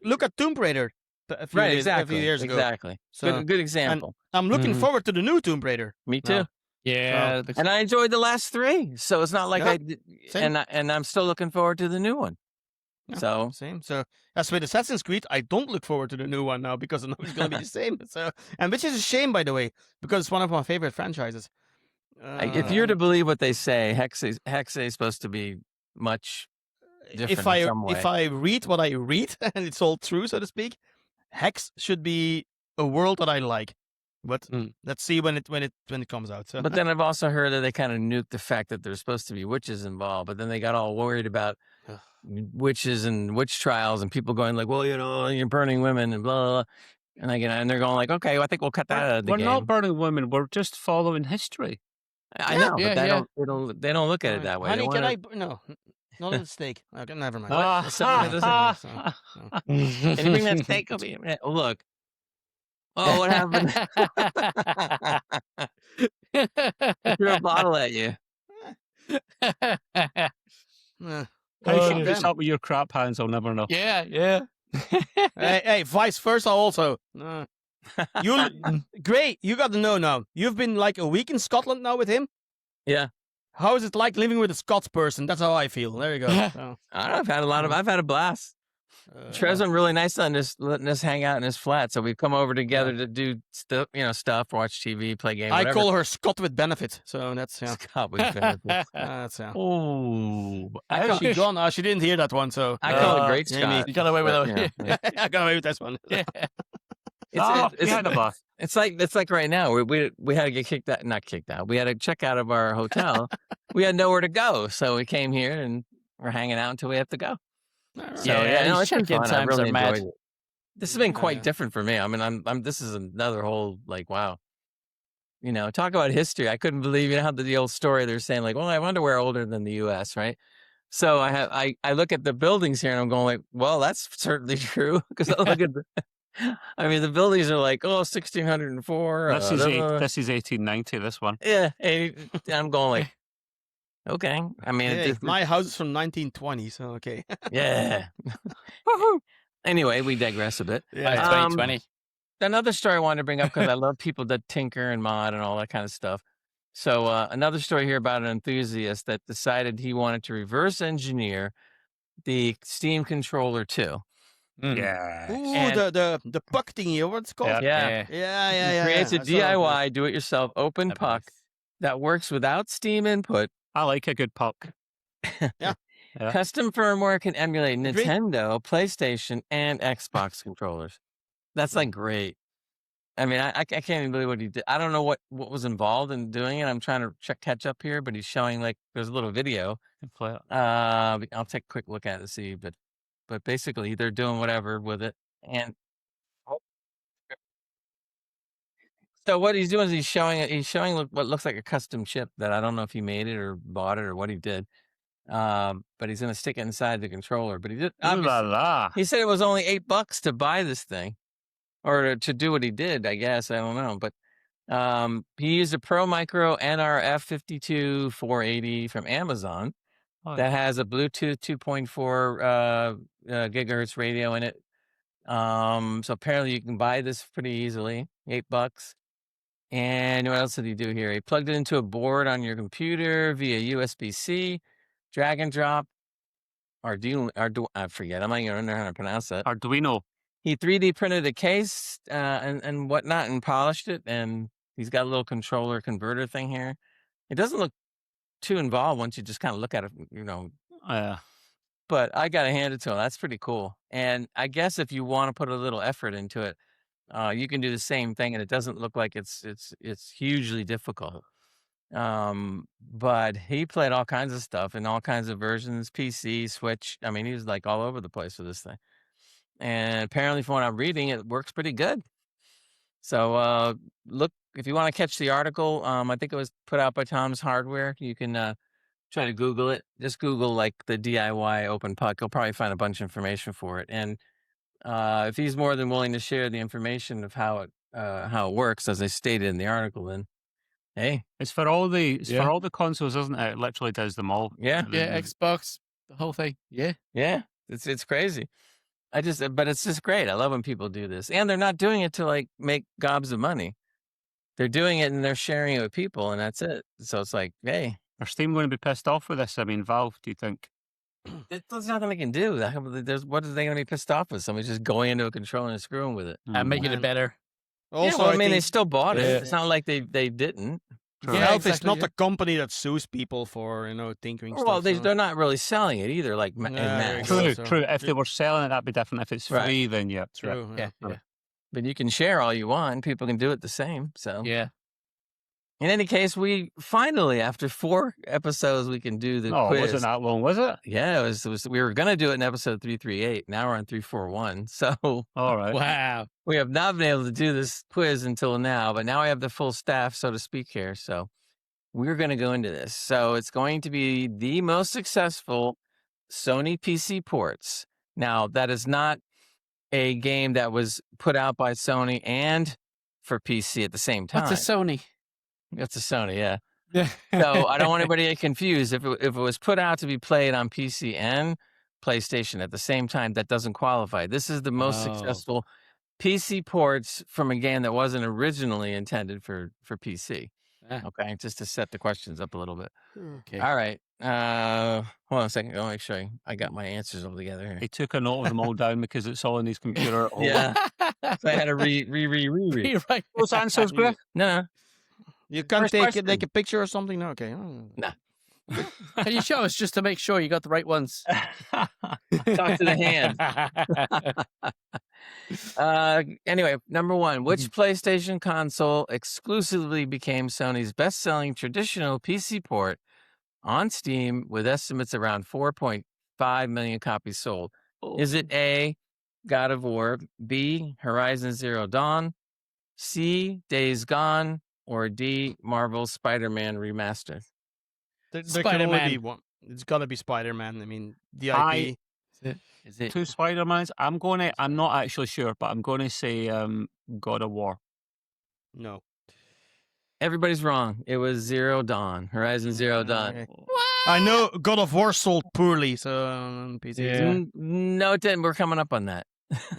look at Tomb Raider a few years ago. Exactly. So, good example. And I'm looking forward to the new Tomb Raider. Me too. Now. Yeah, and I enjoyed the last 3, so it's not like same. and I'm still looking forward to the new one. Yeah, so same. So as with Assassin's Creed, I don't look forward to the new one now because I know it's going to be the same. So, and which is a shame, by the way, because it's one of my favorite franchises. If you're to believe what they say, Hex is supposed to be much different in some way. If I read what I read, and it's all true, so to speak, Hex should be a world that I like. But let's see when it comes out. So. But then I've also heard that they kind of nuked the fact that there's supposed to be witches involved. But then they got all worried about witches and witch trials and people going like, well, you're burning women and blah, blah, blah. And again, and they're going like, okay, well, I think we'll cut that out of the game. We're not burning women. We're just following history. I know, but they don't look at it that way. Honey, no, not a steak. Okay, never mind. Can you bring that steak over here? Look. Oh, what happened? Threw a bottle at you. How she puts up with your crap hands, I'll never know. Yeah. hey, vice versa also. Great, you got to know now. You've been like a week in Scotland now with him? Yeah. How is it like living with a Scots person? That's how I feel. There you go. So. I don't know, I've had a blast. Trev's been really nice on just letting us hang out in his flat. So we've come over together to do stuff, watch TV, play games. I call her Scott with benefit. So that's Scott with benefit. Oh, she's gone. She didn't hear that one. So I call it great Scott. You got away with it. Yeah. I got away with this one. It's like right now we had to get not kicked out. We had to check out of our hotel. We had nowhere to go, so we came here and we're hanging out until we have to go. So it's been fun. I really enjoyed it. This has been quite different for me. I mean, this is another whole like wow. Talk about history. I couldn't believe how the old story they're saying like, well, I wonder we're older than the U.S. right? So I look at the buildings here and I'm going like, well, that's certainly true because I look at the buildings are like 1604. This is 1890. This one. Yeah, I'm going like. Okay. I mean, my house is from 1920, so okay. Yeah. Anyway, we digress a bit. Yeah, 2020. Another story I wanted to bring up because I love people that tinker and mod and all that kind of stuff. So another story here about an enthusiast that decided he wanted to reverse engineer the Steam controller too. Yeah. Ooh, the puck thingy, what's it called? Yeah. He creates a DIY, do-it-yourself open puck that works without Steam input. I like a good puck. Yeah. Custom firmware can emulate Nintendo, PlayStation, and Xbox controllers. That's like great. I mean, I can't even believe what he did. I don't know what was involved in doing it. I'm trying to catch up here, but he's showing like there's a little video. I'll take a quick look at it to see, but basically they're doing whatever with it. And so what he's doing is he's showing what looks like a custom chip that I don't know if he made it or bought it or what he did. But he's going to stick it inside the controller. But he did. He said it was only $8 to buy this thing, or to do what he did. I guess I don't know. But he used a Pro Micro NRF 52480 from Amazon that has a Bluetooth 2.4 gigahertz radio in it. So apparently you can buy this pretty easily. $8. And what else did he do here? He plugged it into a board on your computer via USB-C, drag and drop, Arduino, I forget. I'm not even know how to pronounce that. Arduino. He 3D printed a case and whatnot and polished it. And he's got a little controller converter thing here. It doesn't look too involved once you just kind of look at it, But I got to hand it to him. That's pretty cool. And I guess if you want to put a little effort into it, you can do the same thing, and it doesn't look like it's hugely difficult. But he played all kinds of stuff in all kinds of versions, PC, Switch. I mean, he was like all over the place with this thing. And apparently, from what I'm reading, it works pretty good. So look, if you want to catch the article, I think it was put out by Tom's Hardware. You can try to Google it. Just Google like the DIY open puck. You'll probably find a bunch of information for it. And if he's more than willing to share the information of how it how it works, as I stated in the article, then hey, it's for all the consoles, isn't it? It literally does them all. yeah, Yeah, Xbox, the whole thing. Yeah. it's crazy. But it's just great. I love when people do this, and they're not doing it to like make gobs of money. They're doing it and they're sharing it with people, and that's it. So it's like, hey, Are Steam going to be pissed off with this? I mean, Valve, do you think? there's nothing they can do. What are they going to be pissed off with? Somebody just going into a controller and screwing with it. And making it better. Also, I mean, they still bought it. Yeah. It's not like they didn't. True. Yeah, Valve is exactly, not yeah. the company that sues people for tinkering Well, stuff. they're not really selling it either, like in Yeah, mass. there you go. True, So- true. If they were selling it, that'd be different. If it's Right. free, then yeah. True. Yeah. But you can share all you want. People can do it the same. So Yeah. in any case, we finally, after 4 episodes, we can do the No, it quiz. wasn't that long, was it? Yeah, it was. We were gonna do it in episode 338. Now we're on 341. So All right. Wow. we have not been able to do this quiz until now, but now I have the full staff, so to speak, here. So we're going to go into this. So it's going to be the most successful Sony PC ports. Now, that is not a game that was put out by Sony and for PC at the same time. What's a Sony? It's a Sony, yeah. Yeah. So I don't want anybody to get confused. If it was put out to be played on PC and PlayStation at the same time, that doesn't qualify. This is the most Oh. successful PC ports from a game that wasn't originally intended for PC. Ah. Okay, just to set the questions up a little bit. Okay. All right. Hold on a second. I'll make sure I got my answers all together here. He took a note of them all down because it's all in his computer. at home. Yeah. So I had to reread. Right. Those answers, Griff? No. You can't First take question. a picture or something? No, okay. Can you show us just to make sure you got the right ones? Talk to the hand. Anyway, number 1, which PlayStation console exclusively became Sony's best-selling traditional PC port on Steam with estimates around 4.5 million copies sold? Is it A, God of War, B, Horizon Zero Dawn, C, Days Gone, or D, Marvel Spider-Man Remastered? There can only Spider-Man. be one. It's got to be Spider-Man. I mean, the IP. I- Is it? Two Spider-Mans. I'm not actually sure, but I'm going to say God of War. No. Everybody's wrong. It was Zero Dawn, Horizon Zero Dawn. Okay. I know God of War sold poorly, so PC. Yeah. No, it didn't. We're coming up on that.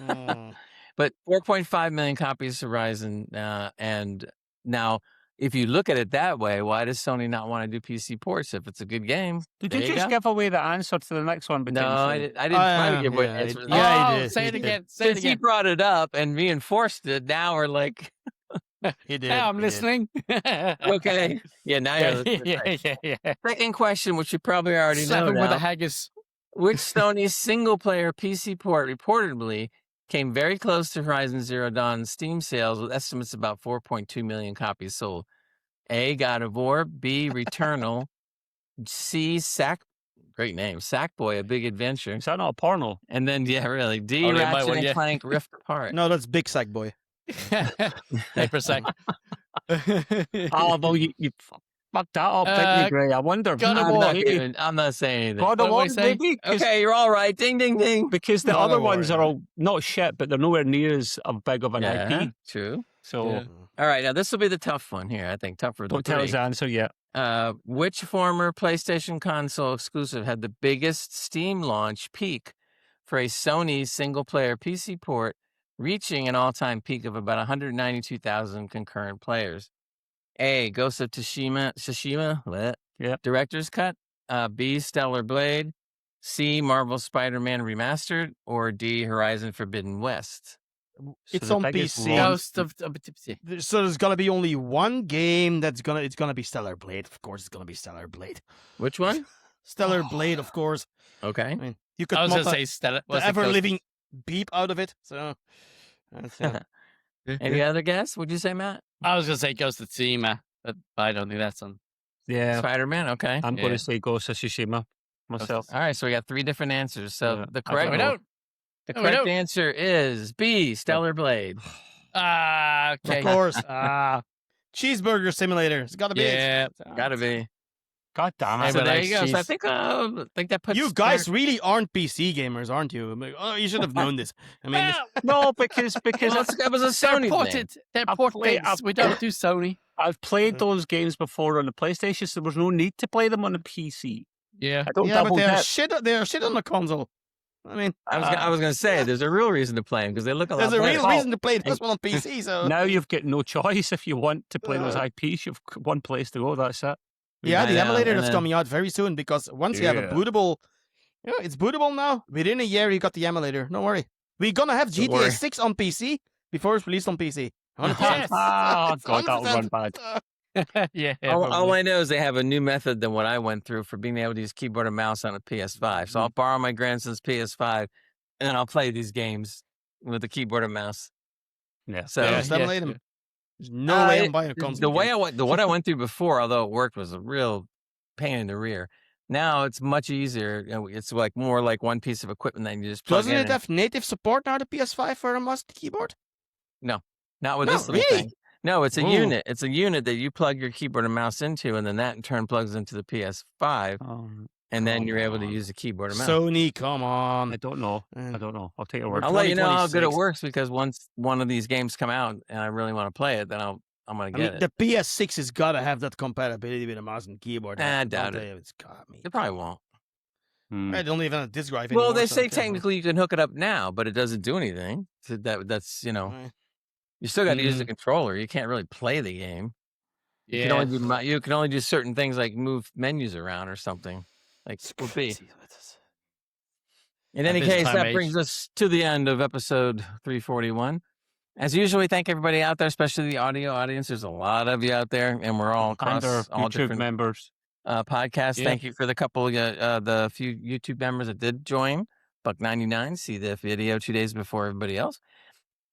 Oh. But 4.5 million copies Horizon. And now, if you look at it that way, why does Sony not want to do PC ports if it's a good game? Did There you you just go. give away the answer to the next one? No, I potentially? didn't try to give away yeah, answers. yeah, he Oh, did. say He it did. again. Say it Since he again. brought it up and reinforced it, now we're like, He did. Now I'm he did. listening. okay. Yeah, now you're listening. yeah. Second question, which you probably already Slap know him with now. a haggis. Which Sony single-player PC port reportedly came very close to Horizon Zero Dawn's Steam sales with estimates about 4.2 million copies sold? A, God of War, B, Returnal, C, great name, Sackboy, A Big Adventure, Is that not a porno? and then, yeah, really, D, Oh, they might Ratchet want- and yeah. Clank Rift Apart. No, that's Big Sack Boy. Paper sack. Oh, well, you fucked that up, didn't you, Gray? I wonder. God of I'm War. not saying anything. God of What War, we say? maybe? Okay, you're all right. Ding, ding, ding. Because the God other of War, ones yeah. are all not shit, but they're nowhere near as big of an Yeah, IP. true. So Yeah. All right, now this will be the tough one here, I think. Tougher than don't tell us three. the answer yet. Which former PlayStation console exclusive had the biggest Steam launch peak for a Sony single-player PC port, reaching an all-time peak of about 192,000 concurrent players? A, Ghost of Tsushima, what? Yep. Director's Cut. B, Stellar Blade. C, Marvel Spider-Man Remastered. Or D, Horizon Forbidden West. It's the on biggest PC. launch- Ghost of Tipsy. So there's gonna be only one game it's gonna be Stellar Blade. Of course, it's gonna be Stellar Blade. Which one? Stellar Blade, of course. Okay. I mean, you could I was not going to say Stella. the ever living beep out of it. So that's, Any other guess? Would you say, Matt? I was going to say Ghost of Tsushima, but I don't think that's on. Yeah, Spider-Man? Okay. I'm Yeah. going to say Ghost of Tsushima myself. All right, so we got 3 different answers. So Yeah. the I don't correct We know. don't. the No, we correct don't. answer is B, Stellar Blade. Okay. of course. Ah, Cheeseburger Simulator. It's gotta be yeah. it. Gotta be. God damn it. Hey, So but there like, you go. So I she's- think that puts You guys really aren't PC gamers, aren't you? I'm like, oh, you should have known this. I mean, Well, No, because that was a Sony thing. they're I've port played- games. We don't do Sony. I've played those games before on the PlayStation, so there was no need to play them on the PC. Yeah. I don't yeah, but double they're dip. shit. They're shit on the console. I mean, I was gonna say there's a real reason to play them because they look a lot there's a better. real reason to play this one on PC. So Now you've got no choice if you want to play those IPs. You've got one place to go. That's it. yeah, I the know, emulator and that's then- coming out very soon because once you have a Yeah. bootable, it's bootable now. Within a year, you got the emulator. Don't worry. We're gonna have Don't GTA worry. 6 on PC before it's released on PC. 100%. Yes. Oh, God, that'll 100%. run bad. Yeah. All probably. I know is they have a new method than what I went through for being able to use keyboard and mouse on a PS5. So I'll borrow my grandson's PS5 and then I'll play these games with the keyboard and mouse. Yeah. So Yeah, just emulate them. There's no way I'm buying a console. the way again. what I went through before, although it worked, was a real pain in the rear. Now it's much easier. It's like more like one piece of equipment that you just plug Doesn't in. it have native support now, the PS5 for a mouse and keyboard? Not with No, this little really? thing. No, it's a Ooh. unit. It's a unit that you plug your keyboard and mouse into, and then that in turn plugs into the PS5, and then come you're able to on. use the keyboard and mouse. Sony, come I on. don't know. I don't know. I'll take your word I'll for let it. you know how good it 2026. works because once one of these games come out and I really want to play it, then I'm gonna I get mean, it. the PS6 has got to have that compatibility with a mouse and keyboard. I I'll doubt tell it. you, it's got me. They probably won't. I don't even have a disk drive anymore. Well, they so say I can't work. technically you can hook it up now, but it doesn't do anything. So that's Right. you still got to use the controller. You can't really play the game. You can Yeah. only do you can only do certain things like move menus around or something. Like It's would be. crazy. In At any this case, time that age. brings us to the end of episode 341. As usual, we thank everybody out there, especially the audio audience. There's a lot of you out there, and we're all across And our all YouTube different members. podcasts. Yeah. Thank you for the couple, the few YouTube members that did join. Buck99, see the video 2 days before everybody else.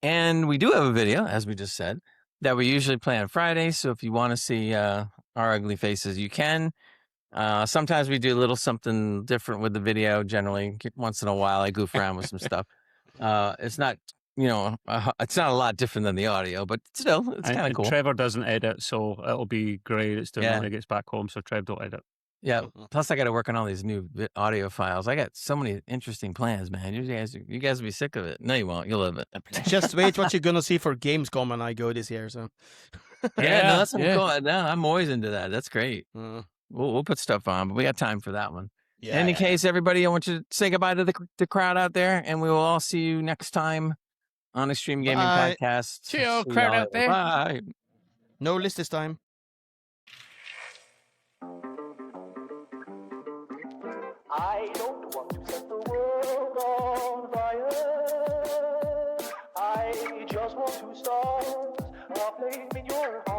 And we do have a video, as we just said, that we usually play on Fridays. So if you want to see our ugly faces, you can. Sometimes we do a little something different with the video. Generally, once in a while, I goof around with some stuff. It's not, it's not a lot different than the audio, but still, it's kind of And cool. Trevor doesn't edit, so it'll be great. It's doing Yeah. when he gets back home, so Trev don't edit. Yeah. Plus, I got to work on all these new audio files. I got so many interesting plans, man. You guys will be sick of it. No, you won't. You'll love it. Just wait what you're gonna see for Gamescom when I go this year. So Yeah, no, that's yeah. cool. No, I'm always into that. That's great. We'll put stuff on, but we got time for that one. yeah. In any case, everybody, I want you to say goodbye to the crowd out there, and we will all see you next time on Extreme Gaming Bye. Podcast. Cheerio, See crowd y'all out there. Bye. No list this time. I don't want to set the world on fire. I just want to start a flame in your heart.